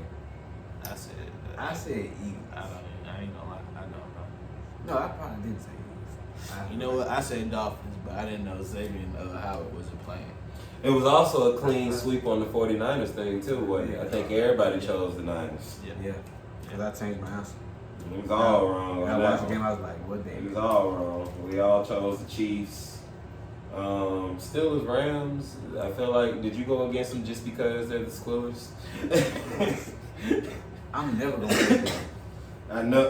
I said Eagles. I ain't gonna lie. I don't know. No, I probably didn't say Eagles. You know what? I said Dolphins, but I didn't know Xavier Howard wasn't playing. It was also a clean sweep on the 49ers thing too, wasn't it? I think everybody chose the Niners. Yeah. Because I changed my answer. It was all wrong. When I on watched that the game, one. I was like, what the It was all wrong. We all chose the Chiefs. Steelers, Rams. I feel like, did you go against them just because they're the Squillers? I'm never going to pick them. I know.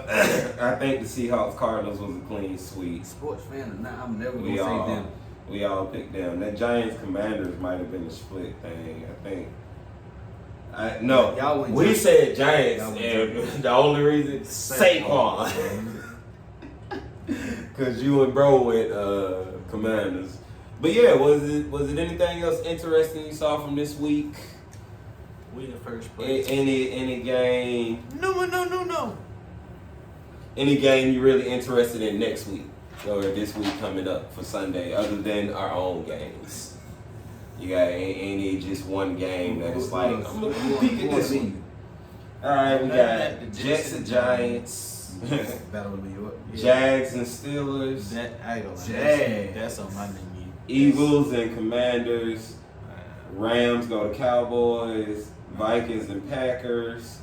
I think the Seahawks Cardinals was a clean sweep. Sports fan or not, I'm never going We to say all them. we all picked them. That Giants Commanders might have been a split thing. I think. No, Y'all went we Giants. said Giants, Y'all went and Giants. the only reason Saquon, because you and bro went Commanders. But yeah, was it anything else interesting you saw from this week? We in first place. Any game? No. Any game you really interested in next week or this week coming up for Sunday, other than our own games? You got any just one game that is like, I'm gonna peek at this one. All right, we got the Jets and Giants, Battle of New York. Jags and Steelers, That I ain't gonna lie. Jags. That's on my menu. Eagles and Commanders, Rams go to Cowboys, Vikings and Packers,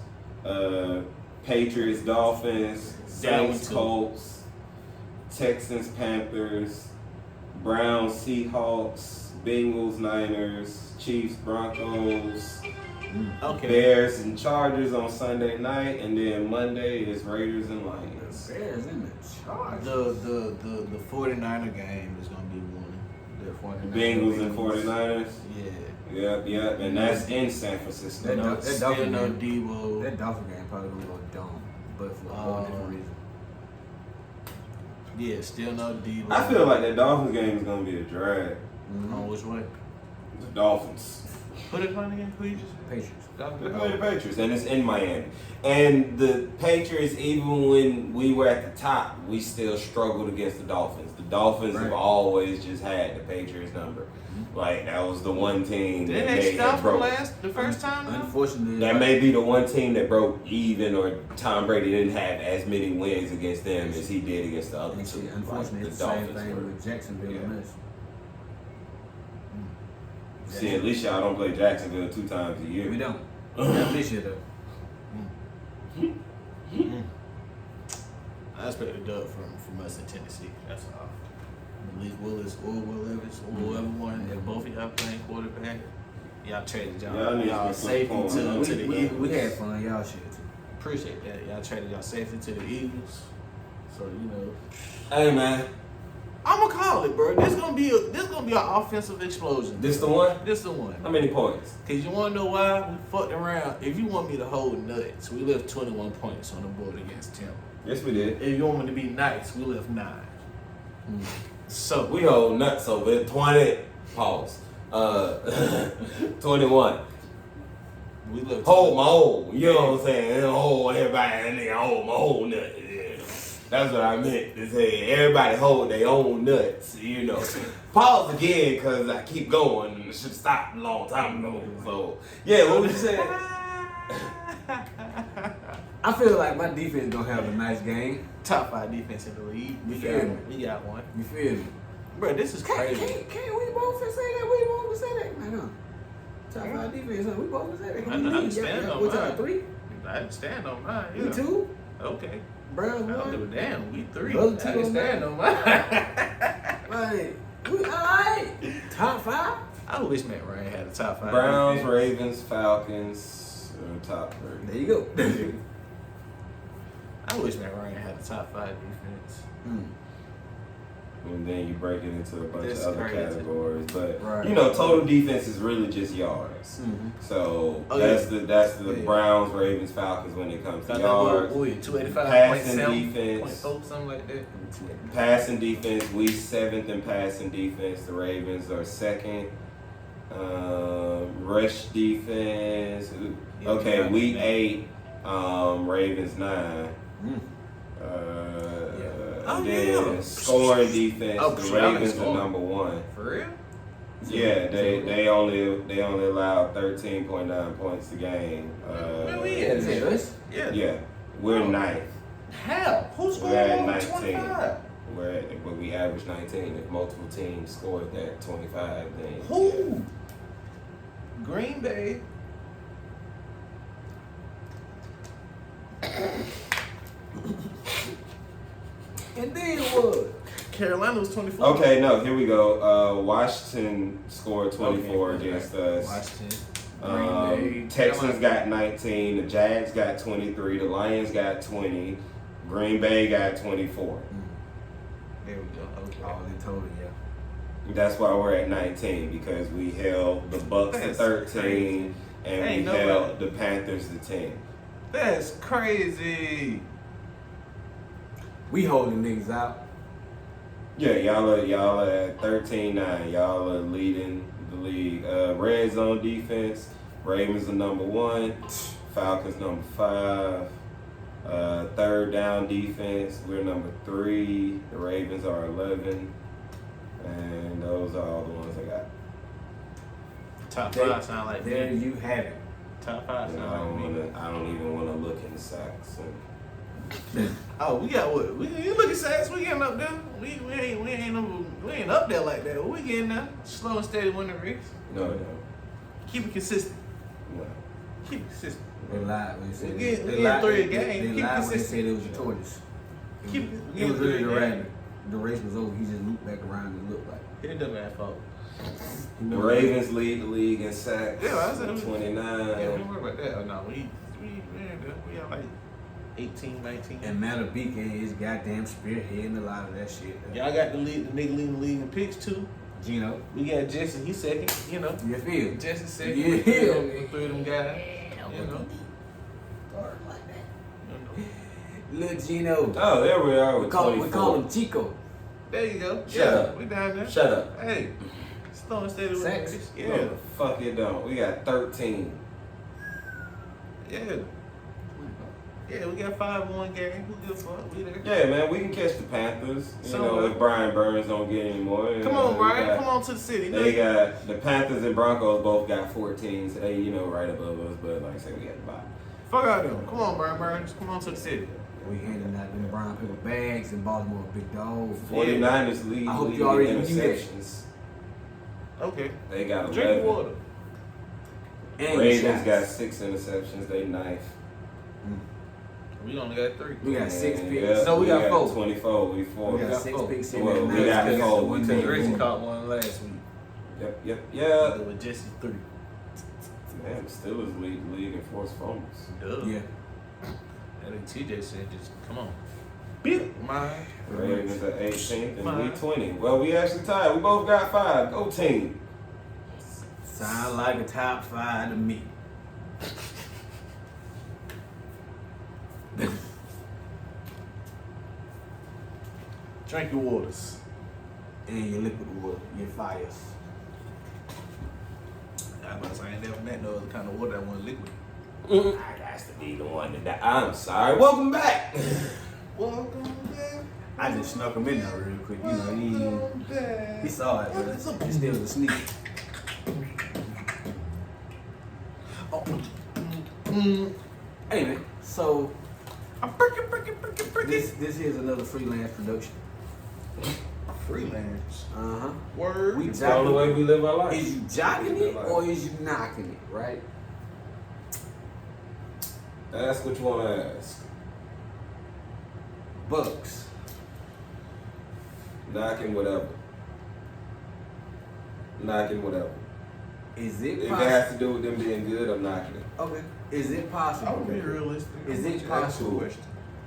Patriots, Dolphins, Saints, Colts, Texans, Panthers, Browns, Seahawks, Bengals, Niners, Chiefs, Broncos, Okay. Bears and Chargers on Sunday night, and then Monday is Raiders and Lions. Bears in the charge. The 49er game is gonna be one. The 49er Bengals and 49ers. Yeah. Yep, and that's in San Francisco. That Still Dolphin no game. Debo. That Dolphin game probably going to go dumb, but for a whole different reason. Yeah, still no Debo. I feel like that Dolphins game is gonna be a drag. On which way? The Dolphins. Put it on again, please. Patriots. They play the Patriots, and it's in Miami. And the Patriots, even when we were at the top, we still struggled against the Dolphins. The Dolphins have always just had the Patriots number. Like, that was the one team that Didn't may they have stop broke. the first time? though? Unfortunately, That may be the one team that broke even, or Tom Brady didn't have as many wins against them as he did against the other and two. see, unfortunately, Like, it's the same thing with Jacksonville and us. See, at least y'all don't play Jacksonville 2 times a year. We don't. Not this year though. I expect a dub from us in Tennessee. That's all. Malik Willis or Will Levis or whoever one. If both of y'all playing quarterback, y'all traded Y'all need to y'all get some safety form, to man. the Eagles. We had fun, y'all shit too. Appreciate that. Y'all traded y'all safety to the Eagles. So Hey, man. I'm gonna call it, bro. This gonna be an offensive explosion. This the one? This the one. How many points? Cause you wanna know why we fucked around? If you want me to hold nuts, we left 21 points on the board against Tim. Yes, we did. If you want me to be nice, we left 9. So We hold nuts over it. 20. Pause. 21. we left. Hold my own. You know what I'm saying? Hold everybody, and nigga hold my own nut. Yeah. That's what I meant to say. Everybody hold their own nuts, you know. Pause again, because I keep going, and it should stop a long time ago. So, yeah, what was you saying? I feel like my defense gonna have a nice game. Top 5 defense in the league. You feel me? We got one. You feel me? Bro, this is crazy. Can't we both say that? We both say that? I know. Top 5 defense, huh? We both say that. I understand on What y'all, mine. 3? I understand on mine. You Yeah. 2? Okay. Browns I don't give a 1? damn. We 3. Brother I two on understand on mine. Like, we alright. Top 5? I wish Matt Ryan had a top 5. Browns, defense. Ravens, Falcons, top 3. There you go. I wish Matt Ryan had a the top 5 defense. And then you break it into a bunch That's of other crazy. categories. But Right. you know, total defense is really just yards. So Oh, that's yeah. the Yeah. Browns, Ravens, Falcons when it comes to Got yards. that little 285, Passing 0.7, defense. 0.4, something like that. Passing defense, we 7th in passing defense. The Ravens are 2nd. Rush defense. Okay, week 8. Ravens 9. And then scoring defense, Oh, the shit, I like Ravens are scoring. number 1. For real? Yeah, they only allow 13.9 points a game. Where we at? Is it us? Yeah. Yeah, we're 9th. How? Who's We're going at over 19. 25? But we average 19. If multiple teams scored that 25, then Who? Green Bay. And then what? Carolina was 24. Okay, no, here we go. Washington scored 24 Okay, against us. Washington. Green Bay. Texans got 19. The Jags got 23. The Lions got 20. Green Bay got 24. There we go. Okay. All in total, yeah. That's why we're at 19 because we held the Bucks to That's 13 crazy. and Ain't we nobody- held the Panthers to 10. That's crazy. We holding niggas out. Yeah, y'all are at 13-9. Y'all are leading the league. Red zone defense. Ravens are number 1. Falcons number 5. Third down defense. We're number 3. The Ravens are 11. And those are all the ones I got. Top There- 5 sound like There me. you have it. Top 5 You know, sound like me. I don't even want to look in the sacks. Oh, we got what? You look at sacks. We getting up there. We ain't up there like that. We getting there. Slow and steady win the race. No. Keep it consistent. No. Keep it consistent. They lied when they said We get they lied. 3 a They game. Keep it lied when they consistent. said it was a tortoise. Keep It was really the right. rabbit. The race was over. He just looped back around and looked like. It doesn't have fault. The Ravens lead the league in sacks. Yeah, I said it was- 29. Yeah, don't worry about that. Oh, no, we are like 18, 19. And Matter Beacon is goddamn spearheading a lot of that shit. Y'all got the nigga leading the league in picks too. Gino, We got Jesse, he's second, you know. you feel? Jesse second. Yeah. with 3 of them guys. You know. Little Gino. Oh, there we are We with call 24. him Chico. There you go. Shut yeah, up. we down there. Shut up. Hey, slow and steady with Sex. this. No, Yeah, the fuck it don't. We got 13. yeah. Yeah, we got 5 in one game. Who gives a fuck? We there. Yeah, man, we can catch the Panthers. You So, know, if Brian Burns don't get any more. Come on, we Brian. got- Come on to the city. They got the Panthers and Broncos both got 14, so they, right above us. But like I said, we got the bottom. Fuck out them. Come on, Brian Burns. Come on to the city. We handing out them brown paper bags and Baltimore big dog. 49ers lead I hope lead you already in knew that. interceptions. Okay. They got Drink 11. water. And Ravens shots. got 6 interceptions. They 9th. We only got 3. We got 6 And, picks. yeah, No, we got 4. 24. We 4. We got got 6 four. picks Well, in we there. got Nine four. picks. We One took team. Gracie caught one last week. Yep. With Jesse 3. Man, the Steelers lead the league in forced fumbles. Duh. Yeah. I think TJ said just come on. Beat mine. The Ravens are 18th and we Fine. 20. Well, we actually tied. We both got 5. Go team. Sound like a top 5 to me. Drink your waters. And your liquid water, your fires. I was I ain't never met no other kind of water that wasn't liquid. I got to be the one that I'm sorry. Welcome back. Welcome back. I just snuck him in there real quick. You know, he saw it, but he still was asleep. Hey man, so I'm breaking. this here's another freelance production. Freelance. Uh-huh. Word. We It's the only way we live our life. Is you jocking it or is you knocking it, right? Ask what you want to ask. Bucks. Knocking whatever. Knocking whatever. Is it If it possible? has to do with them being good, I'm knocking it. Okay. Is it possible? I would be realistic. Is it Ask a possible? question.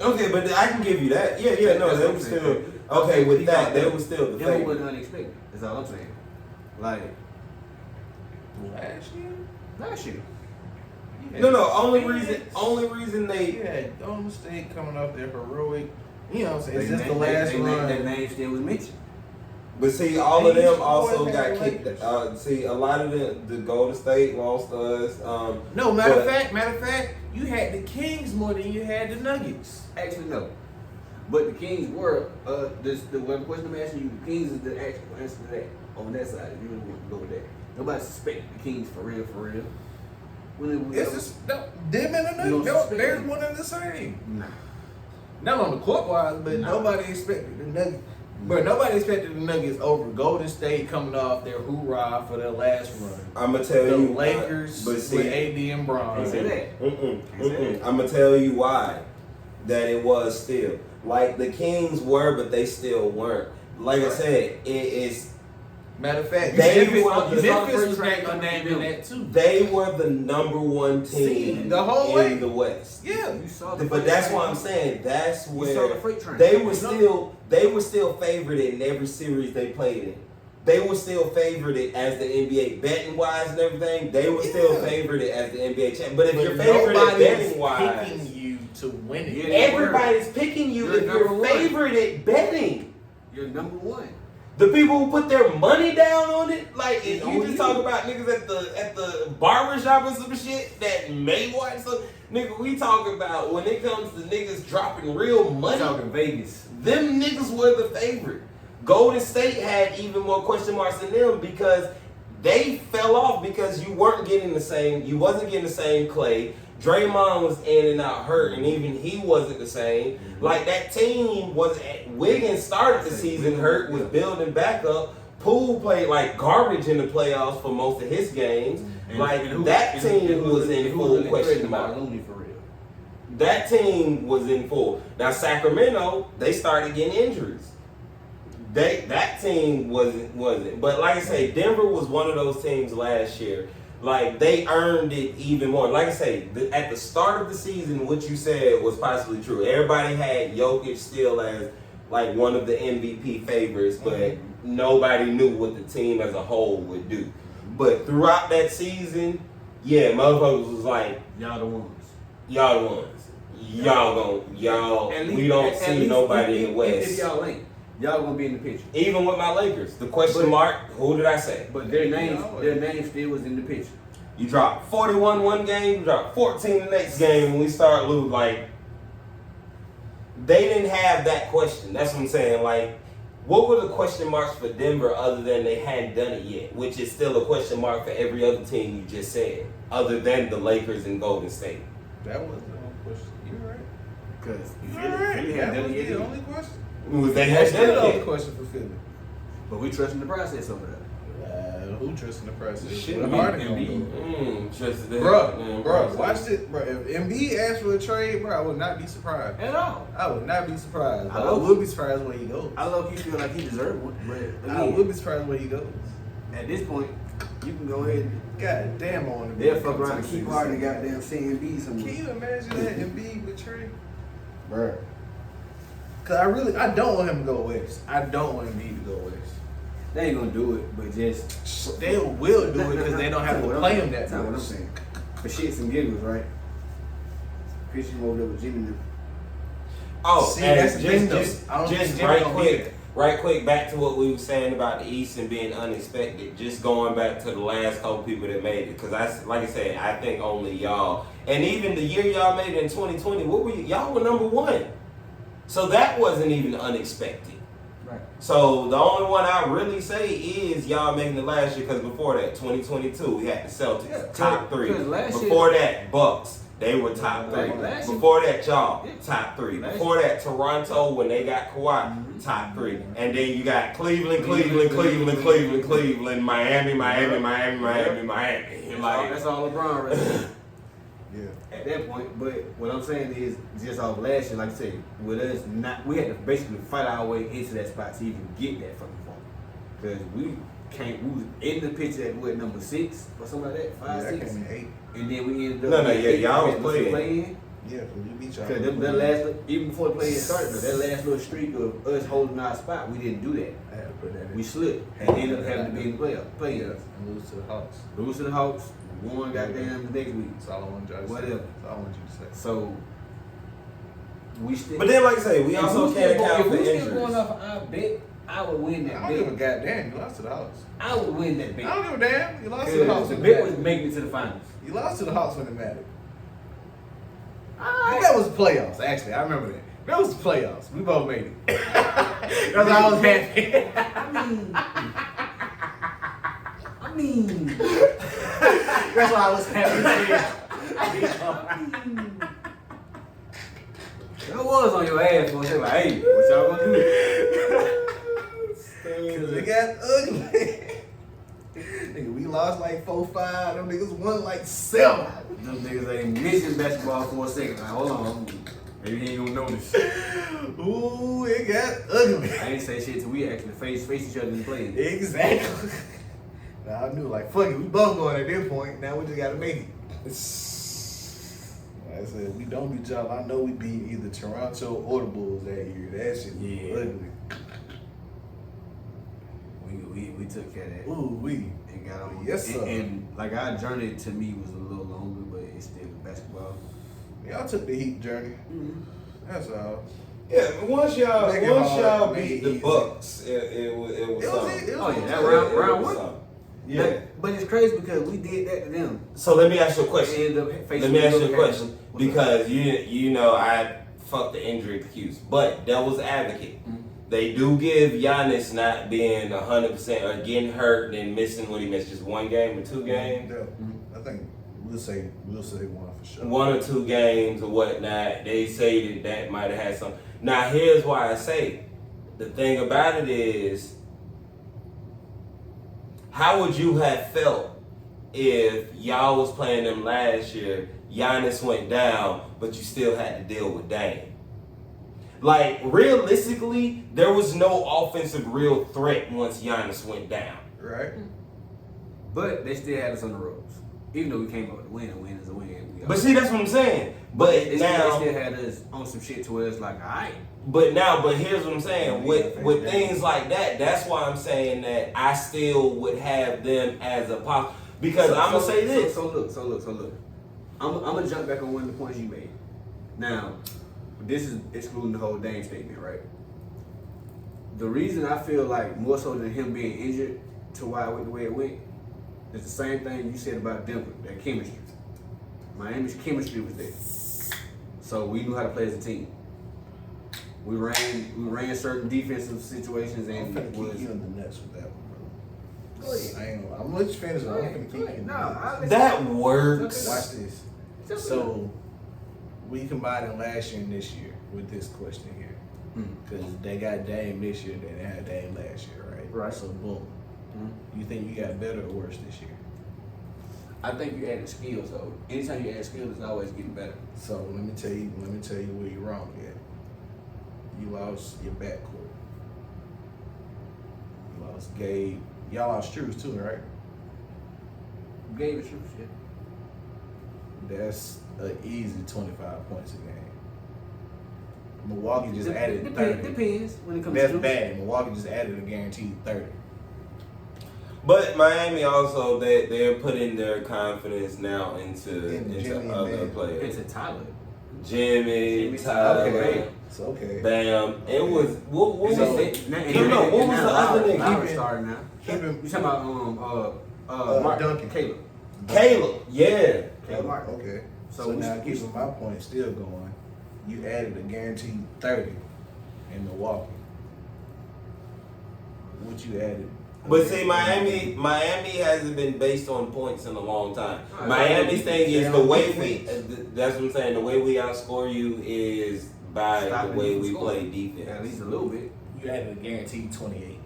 Okay, but I can give you that. Yeah, no, they were still okay with that. They were still the Denver favorite. wasn't unexpected. That's all I'm saying. Like last year. No. Only reason they. You had Golden State coming off their heroic. You know what I'm saying? It's They just the name- last they- run. That name still was mentioned. But see, all of them Boys also had got Lakers. kicked. See, a lot of the Golden State lost us. No, matter of but- fact, you had the Kings more than you had the Nuggets. Actually, no. But the Kings were the one question I'm asking you. The Kings is the actual answer to that on that side. If you really want to go with that, nobody suspected the Kings for real. When It's just them and the You Nuggets. don't suspect They're them. one and the same. nah. Not on the court wise, but No. nobody expected the Nuggets. But nobody expected the Nuggets over Golden State coming off their hoorah for their last run. I'm gonna tell The you, Lakers but see, with AD and Bron. They say that. I'm gonna tell you why that it was still like the Kings were, but they still weren't. Like I said, it is. Matter of fact, They Memphis were- was back on name in that too. They were the number one team The whole in way. the West. Yeah. You saw the But that's why I'm saying that's You saw the where freight train. they were still favored in every series they played in. They were still favored as the NBA betting wise and everything. They were still Yeah. favored as the NBA champ. But if But you're favored at nobody is betting wise, picking you to win it. Yeah. everybody's picking you You're if number you're one. favored at betting. You're number one. The people who put their money down on it, like if It's you on just you. talk about niggas at the barbershop and some shit that may watch some nigga, we talking about when it comes to niggas dropping real I'm money. talking Vegas. Them niggas were the favorite. Golden State had even more question marks than them because they fell off because you wasn't getting the same Clay. Draymond was in and out hurt, and even he wasn't the same. Like that team was. Wiggins started the season hurt, was building back up. Poole played like garbage in the playoffs for most of his games. That team was in full question mark. Looney for real. That team was in full. Now Sacramento, they started getting injuries. That team wasn't. But like I say, Denver was one of those teams last year. Like they earned it even more. Like I say, at the start of the season, what you said was possibly true. Everybody had Jokic still as like one of the MVP favorites, but nobody knew what the team as a whole would do. But throughout that season, yeah, motherfuckers was like, Y'all the ones. y'all the ones. We don't At see least nobody in the if West. y'all ain't, y'all gonna be in the picture. Even with my Lakers, the question But- mark, who did I say? But their name still was in the picture. You drop 41 one game, you drop 14 the next game, when we start losing, like, they didn't have that question. That's what I'm saying. Like, what were the question marks for Denver other than they hadn't done it yet? Which is still a question mark for every other team you just said, other than the Lakers and Golden State. That was the only question. You're right. Because You're right. That was the only question. Was they That's had still done the it only yet? question for Philly. But we trusting the process over there. Who trusts in the process? Shit, What me, Harden Embiid. gonna do? Just the Bro, watch it, bro. If Embiid asked for a trade, bro, I would not be surprised. At all. I would not be surprised. I I love- would be surprised when he goes. I low key feel like he deserved one, but I would again, be surprised when he goes. at this point, you can go ahead and God damn, I want to be. they'll fuck around and keep Harden and goddamn CMB somewhere. Can you imagine that Embiid with Trey? Bro. Cause I don't want him to go west. I don't want Embiid to go west. They ain't gonna do it, but just They will do it because they don't have to play him that That's not what I'm much. saying. For shits and giggles, right? Christian over there with Jimmy now. Oh, See, and that's the thing, though. I don't just think Jimmy gonna be there. right quick, back to what we were saying about the East and being unexpected. Just going back to the last couple people that made it, because like I said, I think only y'all, and even the year y'all made it in 2020, what were y'all were number one, so that wasn't even unexpected. Right. So the only one I really say is y'all making it last year, because before that, 2022, we had the Celtics, Yeah, top three. 'cause last Before that, Bucks, they were top three. Right, last year- Before that, y'all, Yeah. top three. Last Before that, Toronto, when they got Kawhi, top three. And then you got Cleveland, Miami. Like, That's all LeBron right there. Yeah. At that point, but what I'm saying is just off last year, like I said, with us we had to basically fight our way into that spot to even get that fucking phone. Because we was in the picture at number 6 or something like that, 5, Yeah, I 6. came in 8. And then we ended up No, yeah, y'all was we had to playing. Yeah, because we beat y'all. Because that last, even before the play started, that last little streak of us holding our spot, we didn't do that. I had to put that in. We slipped and ended up having to be in the playoffs. And lose to the Hawks. Lose to the Hawks, won goddamn the next week. That's all I want you to say. Whatever. That's all I want you to say. So we still. But then, like I say, we also can't account for If we still injuries. going off of our bet, I would win I that don't give a bet. goddamn. You lost to the Hawks. I would win that I bet. don't give a damn. You lost to the Hawks. The when bet it was mattered. making it to the finals. You lost to the Hawks when it mattered. That was the playoffs, actually. I remember that. That was the playoffs. We both made it. That's why I was happy. I mean, That's why I was happy. I was on your ass for a second. Like, hey, what y'all gonna do? Because it got ugly. Nigga, we lost like 4-5. Them niggas won like 7. Them niggas ain't missing basketball for a second. Like, hold on. Maybe he ain't gonna notice. Ooh, it got ugly. I ain't say shit till we actually face each other and play. Exactly. Now I knew, like, fuck it, we both going at this point. Now we just gotta make it. Like I said, we don't beat y'all. I know we beat either Toronto or the Bulls that year. That shit was ugly. We took care of that. Ooh, we. And got on. Yes, sir. And like our journey to me was a little longer, but it's still basketball. Y'all took the Heat journey. That's all. Yeah, once y'all Make it hard, make beat it the easy. Bucks, it was It was something. it. It Oh was yeah, that It round was one. something. Yeah. But it's crazy because we did that to them. So let me ask you a question. They ended up facing Let me ask you a the question because you know I fucked the injury excuse, but devil's advocate. They do give Giannis not being 100% or getting hurt and missing what he missed, just 1 game or 2 games, Yeah. I think we'll say one for sure. 1 or 2 games or whatnot. They say that might have had some. Now here's why I say the thing about it is, how would you have felt if y'all was playing them last year, Giannis went down, but you still had to deal with Dame? Like, realistically, there was no offensive real threat once Giannis went down. Right? But they still had us on the ropes. Even though we came up with a win is a win. But see, that's what I'm saying. But they now, still had us on some shit to where it's like, alright. but here's what I'm saying. With things like that, that's why I'm saying that I still would have them as a pop. Because I'm gonna say this. So look. I'm gonna jump back on one of the points you made. Now, this is excluding the whole Dame statement, right? The reason I feel like more so than him being injured to why it went the way it went is the same thing you said about Denver, that chemistry. Miami's chemistry was there. So we knew how to play as a team. We ran certain defensive situations I'm and finna it keep was you in the nuts with that one, bro. Go ahead. I ain't gonna, I'm gonna let you finish. I'm gonna keep you in the nuts. That works. Watch this. So, we combining last year and this year with this question here. Because they got Dame this year than they had Dame last year, right? Right. So, boom. You think you got better or worse this year? I think you added skills though. Anytime you add skills, it's always getting better. So, let me tell you where you're wrong at. You lost your backcourt. You lost Gabe. Y'all lost Struz too, right? Gabe is true shit. That's an easy 25 points a game. Milwaukee just added 30. Depends when it comes That's to bad. Milwaukee just added a guaranteed 30. But Miami also they're putting their confidence now into Jimmy other and players. It's a Tyler. Jimmy, Tyler, Okay. It's okay. Bam. It was what was So- it? No, what was the other nigga? Lowry starting now. Keep him. You talking about Mark Duncan. Caleb. Caleb. Yeah. Okay. So we- now keeping my point still going, you added a guaranteed 30 in Milwaukee. What you added? But see, Miami hasn't been based on points in a long time. Right. Miami's thing is They're the on way we. defense. That's what I'm saying. The way we outscore you is by Stopping the way you from we scoring. play defense. At least a little bit. You added a guaranteed 28.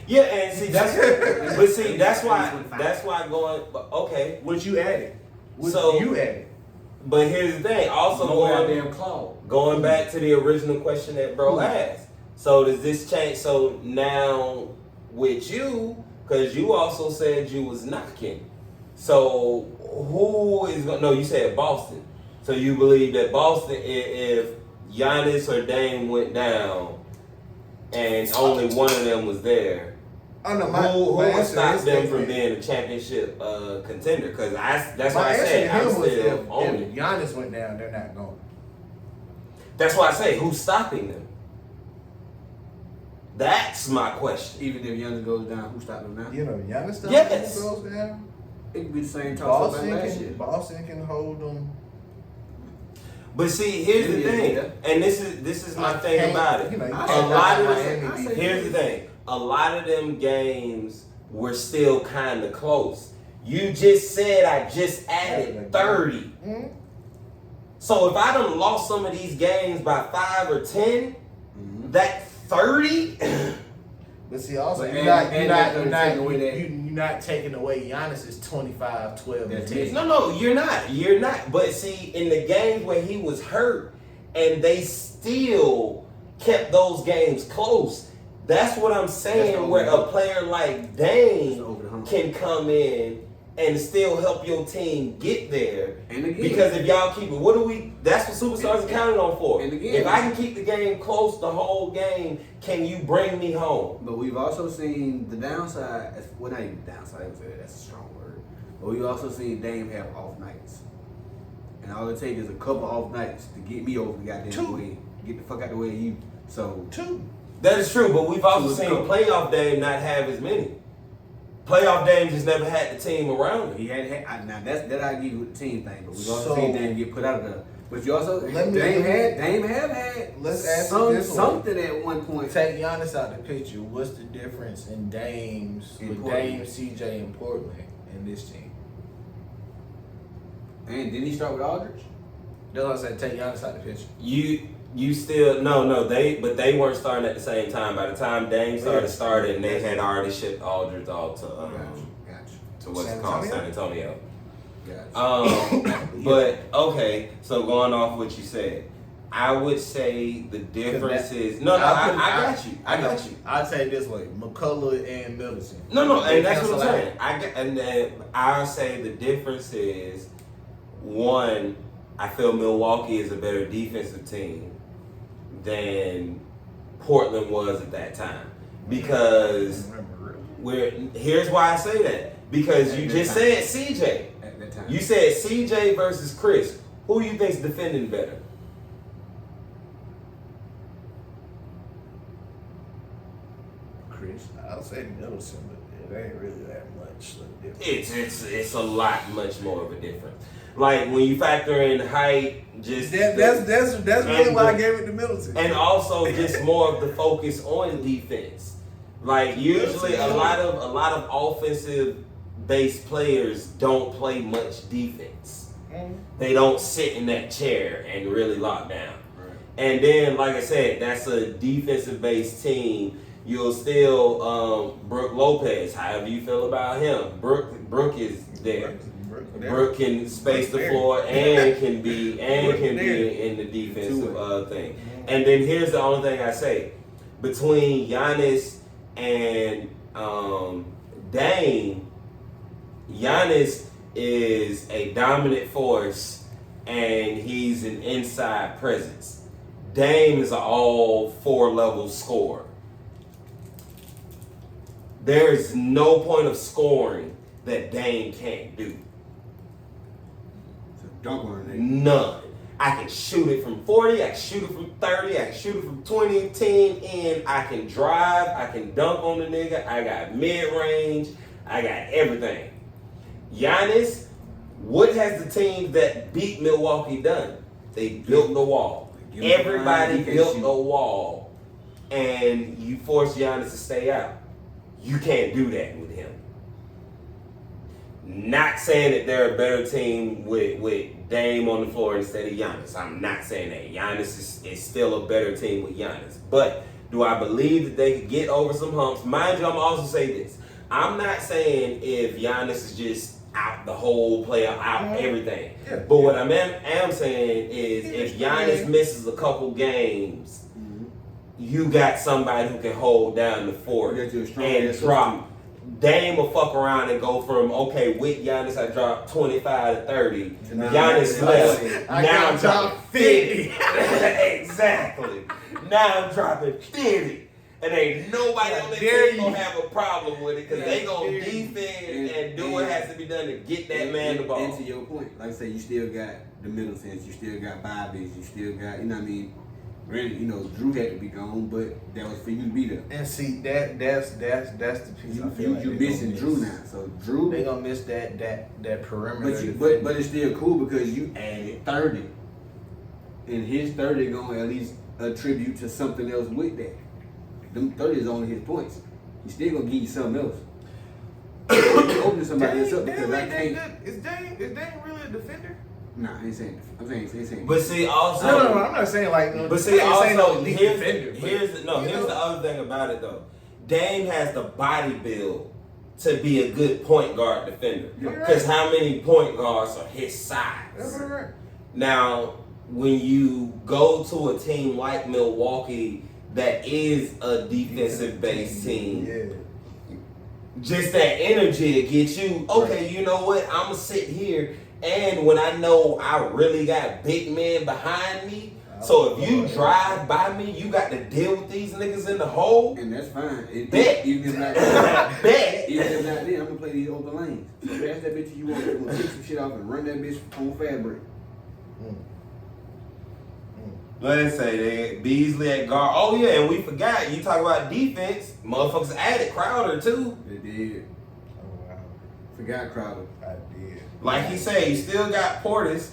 Yeah, and see that's why going. Okay, What you added? What So- you added? but here's the thing. Also No goddamn claw. going back to the original question that bro asked. So does this change? So now with you, because you also said you was knocking. So who is going? No, you said Boston. So you believe that Boston, if Giannis or Dame went down and only one of them was there, Oh no, who would answer stop is them that- from being a championship contender? Because that's My why I answer said to I'm him was still on if it. Giannis went down, they're not going. That's why I say who's stopping them. That's my question. Even if Giannis goes down, who stopped him now? You know, Giannis stuff Yes. goes down. It could be the same toss up as last year. Boston can hold them. But see, here's the Yeah, thing, yeah. and this is my thing can't- about it. you know, you A can't lot of knock them, Miami defense. here's the thing. A lot of them games were still kind of close. You just said I just added 30. Mm-hmm. So if I done lost some of these games by 5 or 10, that 30. But see, also But you're not taking away Giannis's 25, 12, and That's 10. it. No, you're not. You're not. But see, in the games where he was hurt and they still kept those games close, that's what I'm saying, where a player like Dame can come in and still help your team get there. And again, Because if y'all keep it, that's what superstars are counted on for. And again, If I can keep the game close the whole game, can you bring me home? but we've also seen the downside. Well, not even downside. That's a strong word. But we've also seen Dame have off nights, and all it takes is a couple off nights to get me over the goddamn way. Get the fuck out the way of you. So 2. That is true, but we've also So seen let's go. playoff Dame not have as many. Playoff Dame just never had the team around him. he had now that I give you with the team thing, but we've also So- seen Dame get put out of the. But you also Let me- Dame have had Let's ask you this one. something at one point. Take Giannis out the picture. What's the difference in Dame's In with Portland. Dame, CJ, and Portland and this team? And didn't he start with Aldridge? That's what I said. Take Giannis out the picture. You still no they weren't starting at the same time. By the time Dame started, they had already shipped Aldridge off to Gotcha. to what's San it called Antonio? San Antonio. Gotcha. But okay, so going off what you said, I would say the difference is I got you. I got you. I'll say it this way: McCullough and Middleton. No, They and that's what I'm cancel out. saying. And then I'll say the difference is one. I feel Milwaukee is a better defensive team than Portland was at that time because here's why I say that, because you just said CJ. At that time. You said CJ versus Chris. Who do you think's defending better? Chris, I'll say Middleton, but it ain't really that much difference. It's a lot much more of a difference. Like when you factor in height, just That's really why I gave it to Middleton. and also just more of the focus on defense. Like usually a lot of offensive based players don't play much defense. They don't sit in that chair and really lock down. Right. And then, like I said, that's a defensive based team. You'll still Brooke Lopez. However you feel about him, Brooke is there. Brooke can space the floor and can be in the defensive thing. And then here's the only thing I say: between Giannis and Dame, Giannis is a dominant force and he's an inside presence. Dame is an all 4 level scorer. There's no point of scoring that Dame can't do. So dunk on a nigga. None. I can shoot it from 40, I can shoot it from 30, I can shoot it from 20, 10, and I can drive, I can dunk on the nigga, I got mid-range, I got everything. Giannis, what has the team that beat Milwaukee done? They built the wall. Everybody built a wall, and you force Giannis to stay out. You can't do that with him. Not saying that they're a better team with Dame on the floor instead of Giannis. I'm not saying that. Giannis is still a better team with Giannis. But do I believe that they could get over some humps? Mind you, I'm also say this. I'm not saying if Giannis is just out the whole playoff, out everything. Yeah. But what I am saying is if Giannis misses a couple games, you got somebody who can hold down the fort You got your strong and ass drop. Dame will fuck around and go from, okay, with Giannis, I dropped 25 to 30. Giannis left. Now I'm dropping 50. Exactly. Now I'm dropping 50. And ain't nobody on the team gonna have a problem with it because they gonna defend and do what has to be done to get that man the ball. And to your point, like I say, you still got the Middletons, you still got Bobbies, you still got, you know what I mean? Granted, you know, Drew had to be gone, but that was for you to be there. And see that's the piece. I feel like you missing Drew now, so Drew they gonna miss that perimeter. But it's still cool because you added 30, and his 30 gonna at least attribute to something else with that. Them 30 is only his points. He's still gonna give you something else. Open somebody else up because I can't. Is Dame really a defender? Nah, I ain't saying. I'm saying. But see, also. No, I'm not saying like. But see, also, here's defender, the other thing about it though. Dame has the body build to be a good point guard defender. Because how many point guards are his size? That's right. Now, when you go to a team like Milwaukee that is a defensive-based team, just that energy to get you, okay, you know what, I'm going to sit here, and when I know I really got big men behind me, so if you drive by me, you got to deal with these niggas in the hole. And that's fine. Bet. Even if not Bet. Even if not there, I'm going to play these open lanes. So pass that bitch to you want to take some shit off and run that bitch on fabric. Let's say they Beasley at guard. Oh yeah, and we forgot. You talk about defense. Motherfuckers added Crowder too. They did. Oh wow. Forgot Crowder. I did. Like he said, you still got Portis.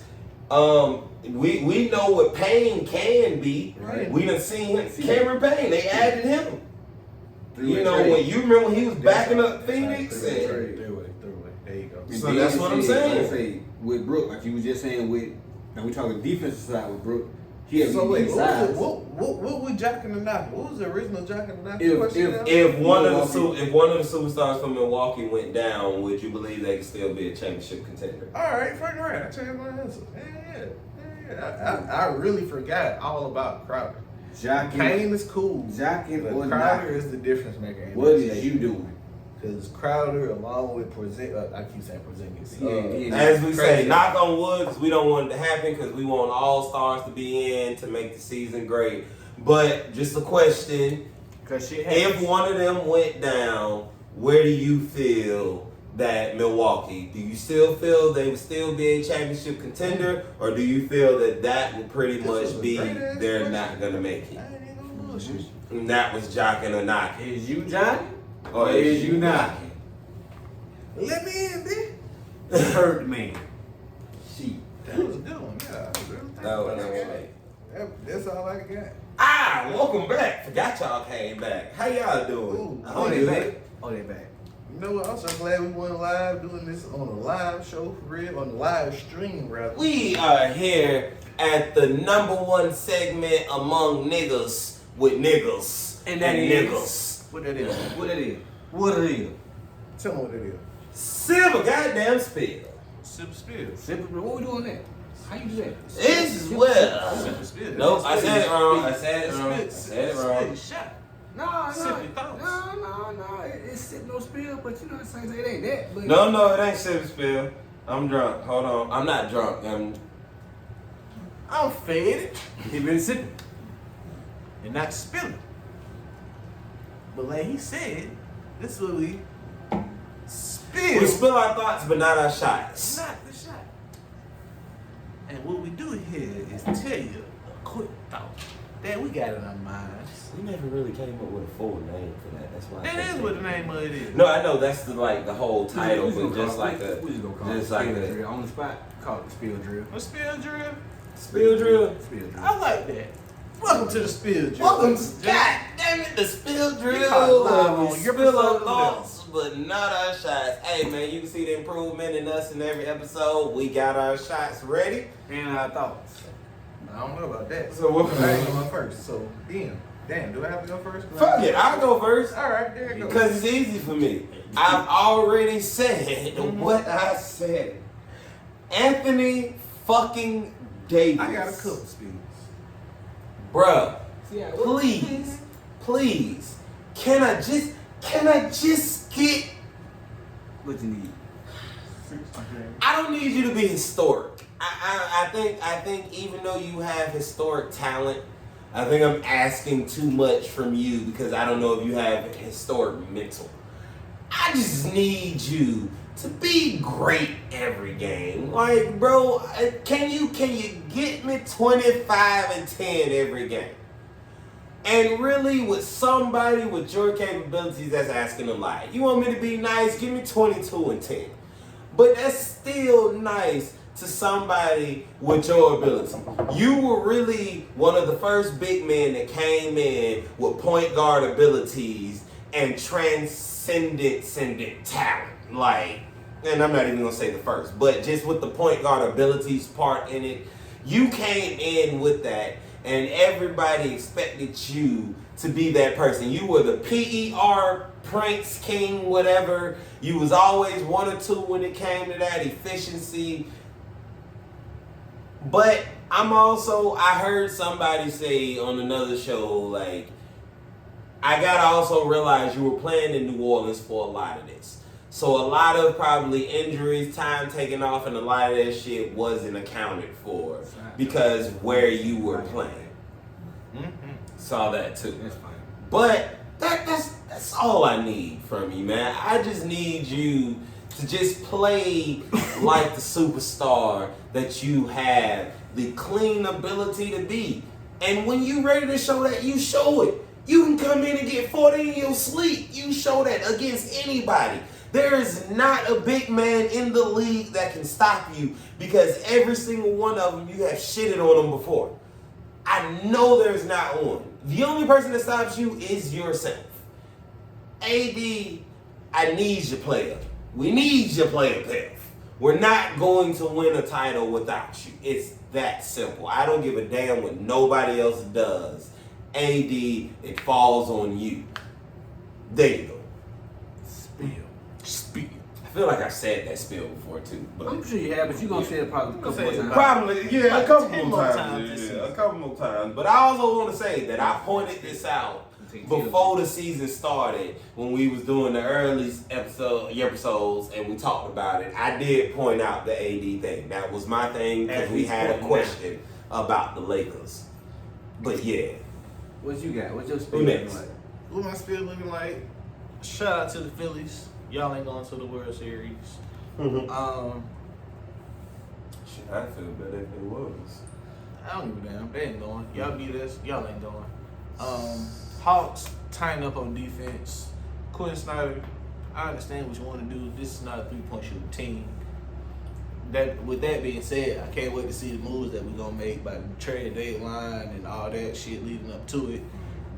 We know what Payne can be. Right. We done seen Cameron Payne. They added him. Three-way You know trade. when you remember when he was backing up Phoenix. Three-way. And, There you go. And So then that's you what I'm see, saying. like I say, with Brook, like you was just saying with, now we talking defensive side with Brook. He has So wait, size. what was Jock and the Knock? What was the original Jock and the Knock question? if one of the superstars from Milwaukee went down, would you believe they could still be a championship contender? All right, first round. I changed my answer. Yeah. I really forgot all about Crowder. Payne is cool. Jock and But Crowder is the difference maker. in What this is state. you doing? Because Crowder, along with Porzingis, I keep saying Porzingis. As we say, Crazy. knock on wood, because we don't want it to happen, because we want all stars to be in to make the season great. But just a question: Because shit if happens. one of them went down, where do you feel that Milwaukee? Do you still feel they would still be a championship contender, or do you feel that would pretty This was much a be great-ass they're question. not gonna make it? I ain't gonna bullshit. And that was jocking or knocking, Is you Johnny? or is you knocking? Let me in, bitch. Hurt man. Shit. That was a good one. Yeah. That was- That's all I got. welcome back. Forgot y'all came back. How y'all doing? Ooh, Oh, they back. Oh, they back. You know what? I'm so glad we went live doing this on a live show for real, on the live stream rather. We are here at the #1 segment among niggas with niggas And that is- niggas. What that is? What it is? What it is? Tell me what it is. Silver goddamn spill. Sip spill. Simple. What we doing that? How you do that? This is well. Sip spill. Nope, I said it wrong. I said it Spit, wrong. I spit, said it spit, wrong. shot. No, Sip your thoughts. No. It's sitting no spill, but you know what I'm saying? It ain't that. But No, it ain't silver spill. I'm drunk. Hold on. I'm not drunk. I'm faded he been sipping. and not spilling. But like he said, this is what we spill. We spill our thoughts, but not our shots. Not the shot. And what we do here is tell you a quick thought that we got in our minds. We never really came up with a full name for that. That's why. That is what the name of it is. No, I know that's the whole title, but just like a, We just gonna call just it like spill a drill. On the spot, call it the spill drill. A spill drill. spill drill. Spill drill. I like that. Welcome to the spill drill. Welcome to God damn it, the spill drill. caught live on We your spill our episode. thoughts, but not our shots. Hey man, you can see the improvement in us in every episode. We got our shots ready. And our thoughts. I don't know about that. So what? I ain't going first. So damn, do I have to go first? Fuck it, I'll go first. All right, there you go. Because it's easy for me. I've already said what I said. Anthony fucking Davis. I got a couple speeds. Bruh, Yeah, please, can I just get What you need? I don't need you to be historic. I think even though you have historic talent, I think I'm asking too much from you because I don't know if you have historic mental. I just need you to be great every game. Like, bro, can you get me 25 and 10 every game? And really, with somebody with your capabilities, that's asking a lot. You want me to be nice? Give me 22 and 10. But that's still nice to somebody with your ability. You were really one of the first big men that came in with point guard abilities and transcendent talent. Like, and I'm not even gonna say the first, but just with the point guard abilities part in it, you came in with that, and everybody expected you to be that person. You were the PER, Prince King, whatever. You was always 1 or 2 when it came to that efficiency. But I heard somebody say on another show, like, I gotta also realize you were playing in New Orleans for a lot of this. So a lot of probably injuries, time taken off, and a lot of that shit wasn't accounted for because where you were playing. Saw that too. That's fine. But that's all I need from you, man. I just need you to just play like the superstar that you have the clean ability to be. And when you ready to show that, you show it. You can come in and get 40 in your sleep. You show that against anybody. There is not a big man in the league that can stop you because every single one of them, you have shitted on them before. I know there's not one. The only person that stops you is yourself. AD, I need your player. We need your player, Piff. We're not going to win a title without you. It's that simple. I don't give a damn what nobody else does. AD, it falls on you. There you go. Spill. I feel like I said that spill before too. But I'm sure you have, but you're going to say it probably a couple more times. probably, yeah, a couple more more times. times. Yeah, a couple more times. But I also want to say that I pointed this out before the season started when we was doing the early episodes and we talked about it. I did point out the AD thing. That was my thing because we had a question about the Lakers. But yeah. What you got? What's your spiel Who next? like? What my spiel looking like? Shout out to the Phillies. Y'all ain't going to the World Series. Shit, I feel better if it was. I don't give a damn. They ain't going. Y'all beat us. Y'all ain't going. Hawks tying up on defense. Quinn Snyder, I understand what you want to do. This is not a 3-point shooting team. With that being said, I can't wait to see the moves that we're gonna make by the trade deadline and all that shit leading up to it.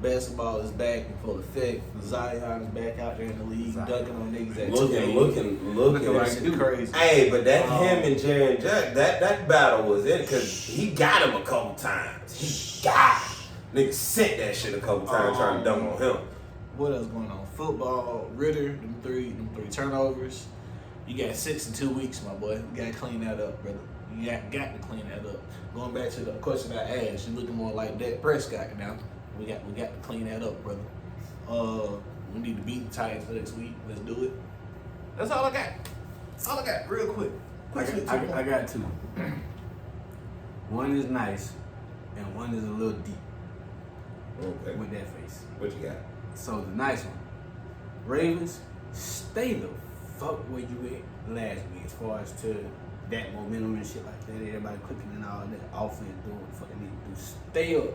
Basketball is back in full effect. Zion is back out there in the league, dunking on niggas at Looking like shit crazy. Hey, but that him and Jaren Jack, that battle was it because he got him a couple times. He got him. Niggas sent that shit a couple times trying to dunk on him. What else going on? Football, Ritter, them three turnovers. You got 6 in 2 weeks, my boy. You gotta clean that up, brother. You got to clean that up. Going back to the question I asked, you looking more like Dak Prescott now. We got to clean that up, brother. We need to beat the Titans next week. Let's do it. That's all I got. All I got, real quick. I got 2. One is nice, and one is a little deep. Okay. With that face. What you got? So the nice one, Ravens, stay the fuck where you at last week as far as to that momentum and shit like that. Everybody clicking and all that offense doing what the fuck they need to do. Stay up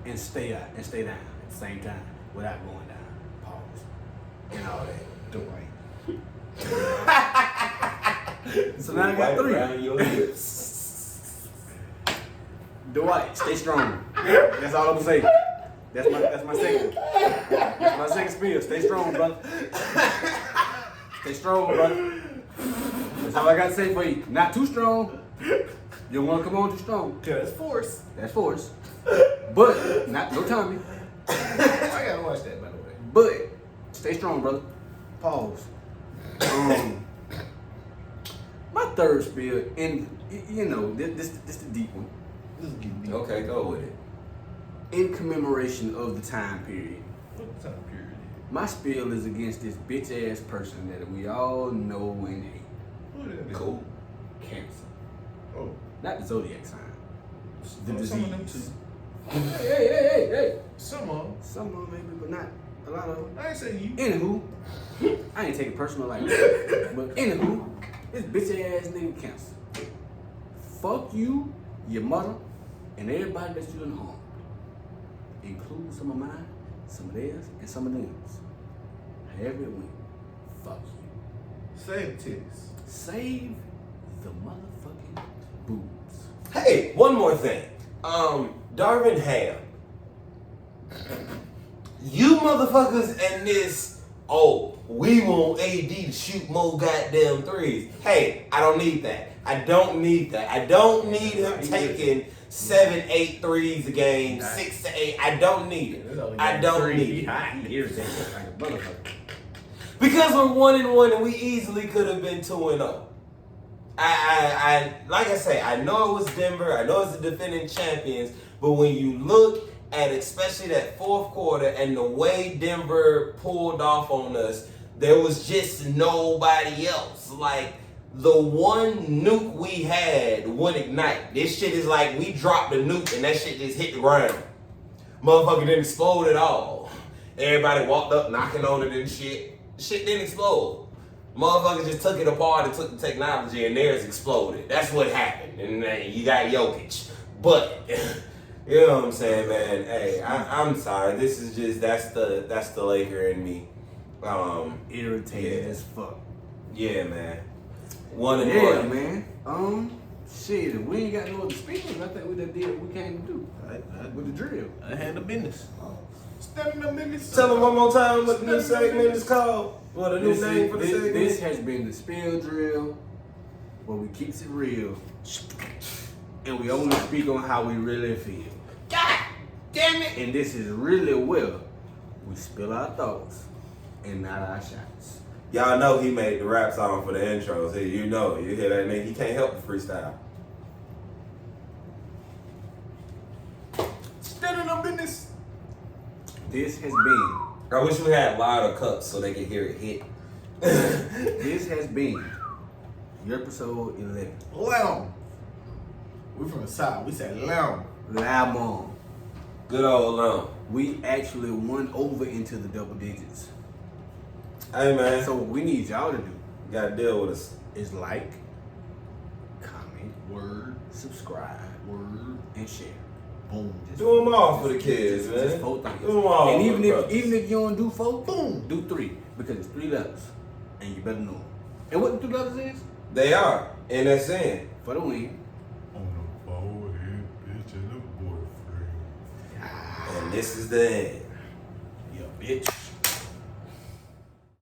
and stay out and stay down at the same time without going down. Pause and all that. So now I got 3. Dwight, stay strong. That's all I'm gonna say. That's my second. That's my second spiel. Stay strong, brother. Stay strong, brother. That's all I got to say for you. Not too strong. You don't want to come on too strong. That's force. That's force. But not no Tommy. I gotta watch that, by the way. But stay strong, brother. Pause. My third spiel, and you know, this the deep one. This is getting deep. Okay, go with it. In commemoration of the time period. What time period My spiel is against this bitch ass person that we all know and hate. Who that is? Cool. Cancer. Oh. Not the zodiac sign. The Oh, disease. some of them too. Hey. Some of them. Some of them maybe, but not a lot of them. I ain't say you. Anywho, I ain't taking personal like that. But anywho, this bitch ass nigga Cancer. Fuck you, your mother, and everybody that you done harmed. Include some of mine, some of theirs, and some of them's. However it went. Fuck you. Save titties. Save the motherfucking boobs. Hey, one more thing. Darvin Ham. You motherfuckers and this, we want AD to shoot more goddamn threes. Hey, I don't need that. I don't need him taking 7, 8 threes a game, 6 to 8. I don't need it. I don't need it. He irritated like a motherfucker. Because we're 1-1 and we easily could have been 2-0. I like I say, I know it was Denver, I know it's the defending champions, but when you look at especially that fourth quarter and the way Denver pulled off on us, there was just nobody else. Like, the one nuke we had wouldn't ignite. This shit is like we dropped the nuke and that shit just hit the ground. Motherfucker didn't explode at all. Everybody walked up knocking on it and shit. Shit didn't explode. Motherfuckers just took it apart and took the technology and theirs exploded. That's what happened. And you got Jokic. But you know what I'm saying, man? Hey, I'm sorry. This is just that's the Laker in me. Irritated as fuck. Yeah, man. 1-1. Yeah, man. Shit, if we ain't got no other speakers, I think we done did what we came to do. With the drill. I had the business. Standing up business. Tell them one more time what the new segment is called. What the new name for the segment? This has been the spill drill, where we keeps it real, and we only speak on how we really feel. God damn it! And this is really where we spill our thoughts and not our shots. Y'all know he made the rap song for the intros. Hey, you know, you hear that nigga, he can't help the freestyle. Standing up business. This has been. I wish we had louder cups so they could hear it hit. This has been your episode 11. Lamb. We from the South. We say lamb. Lamb. Good old Lamb. We actually won over into the double digits. Hey, man. So what we need y'all to do You gotta deal with us. is like, comment, subscribe, and share. Boom. Just Do them all for the kids, man. Just 4 things. Do them all And for even the if brothers. you don't do 4, boom, do 3 because it's 3 letters, and you better know them. And what the 2 letters is? They are. NSN. For the win. On the forehead, bitch, and a boyfriend. And this is the end. Yeah, bitch.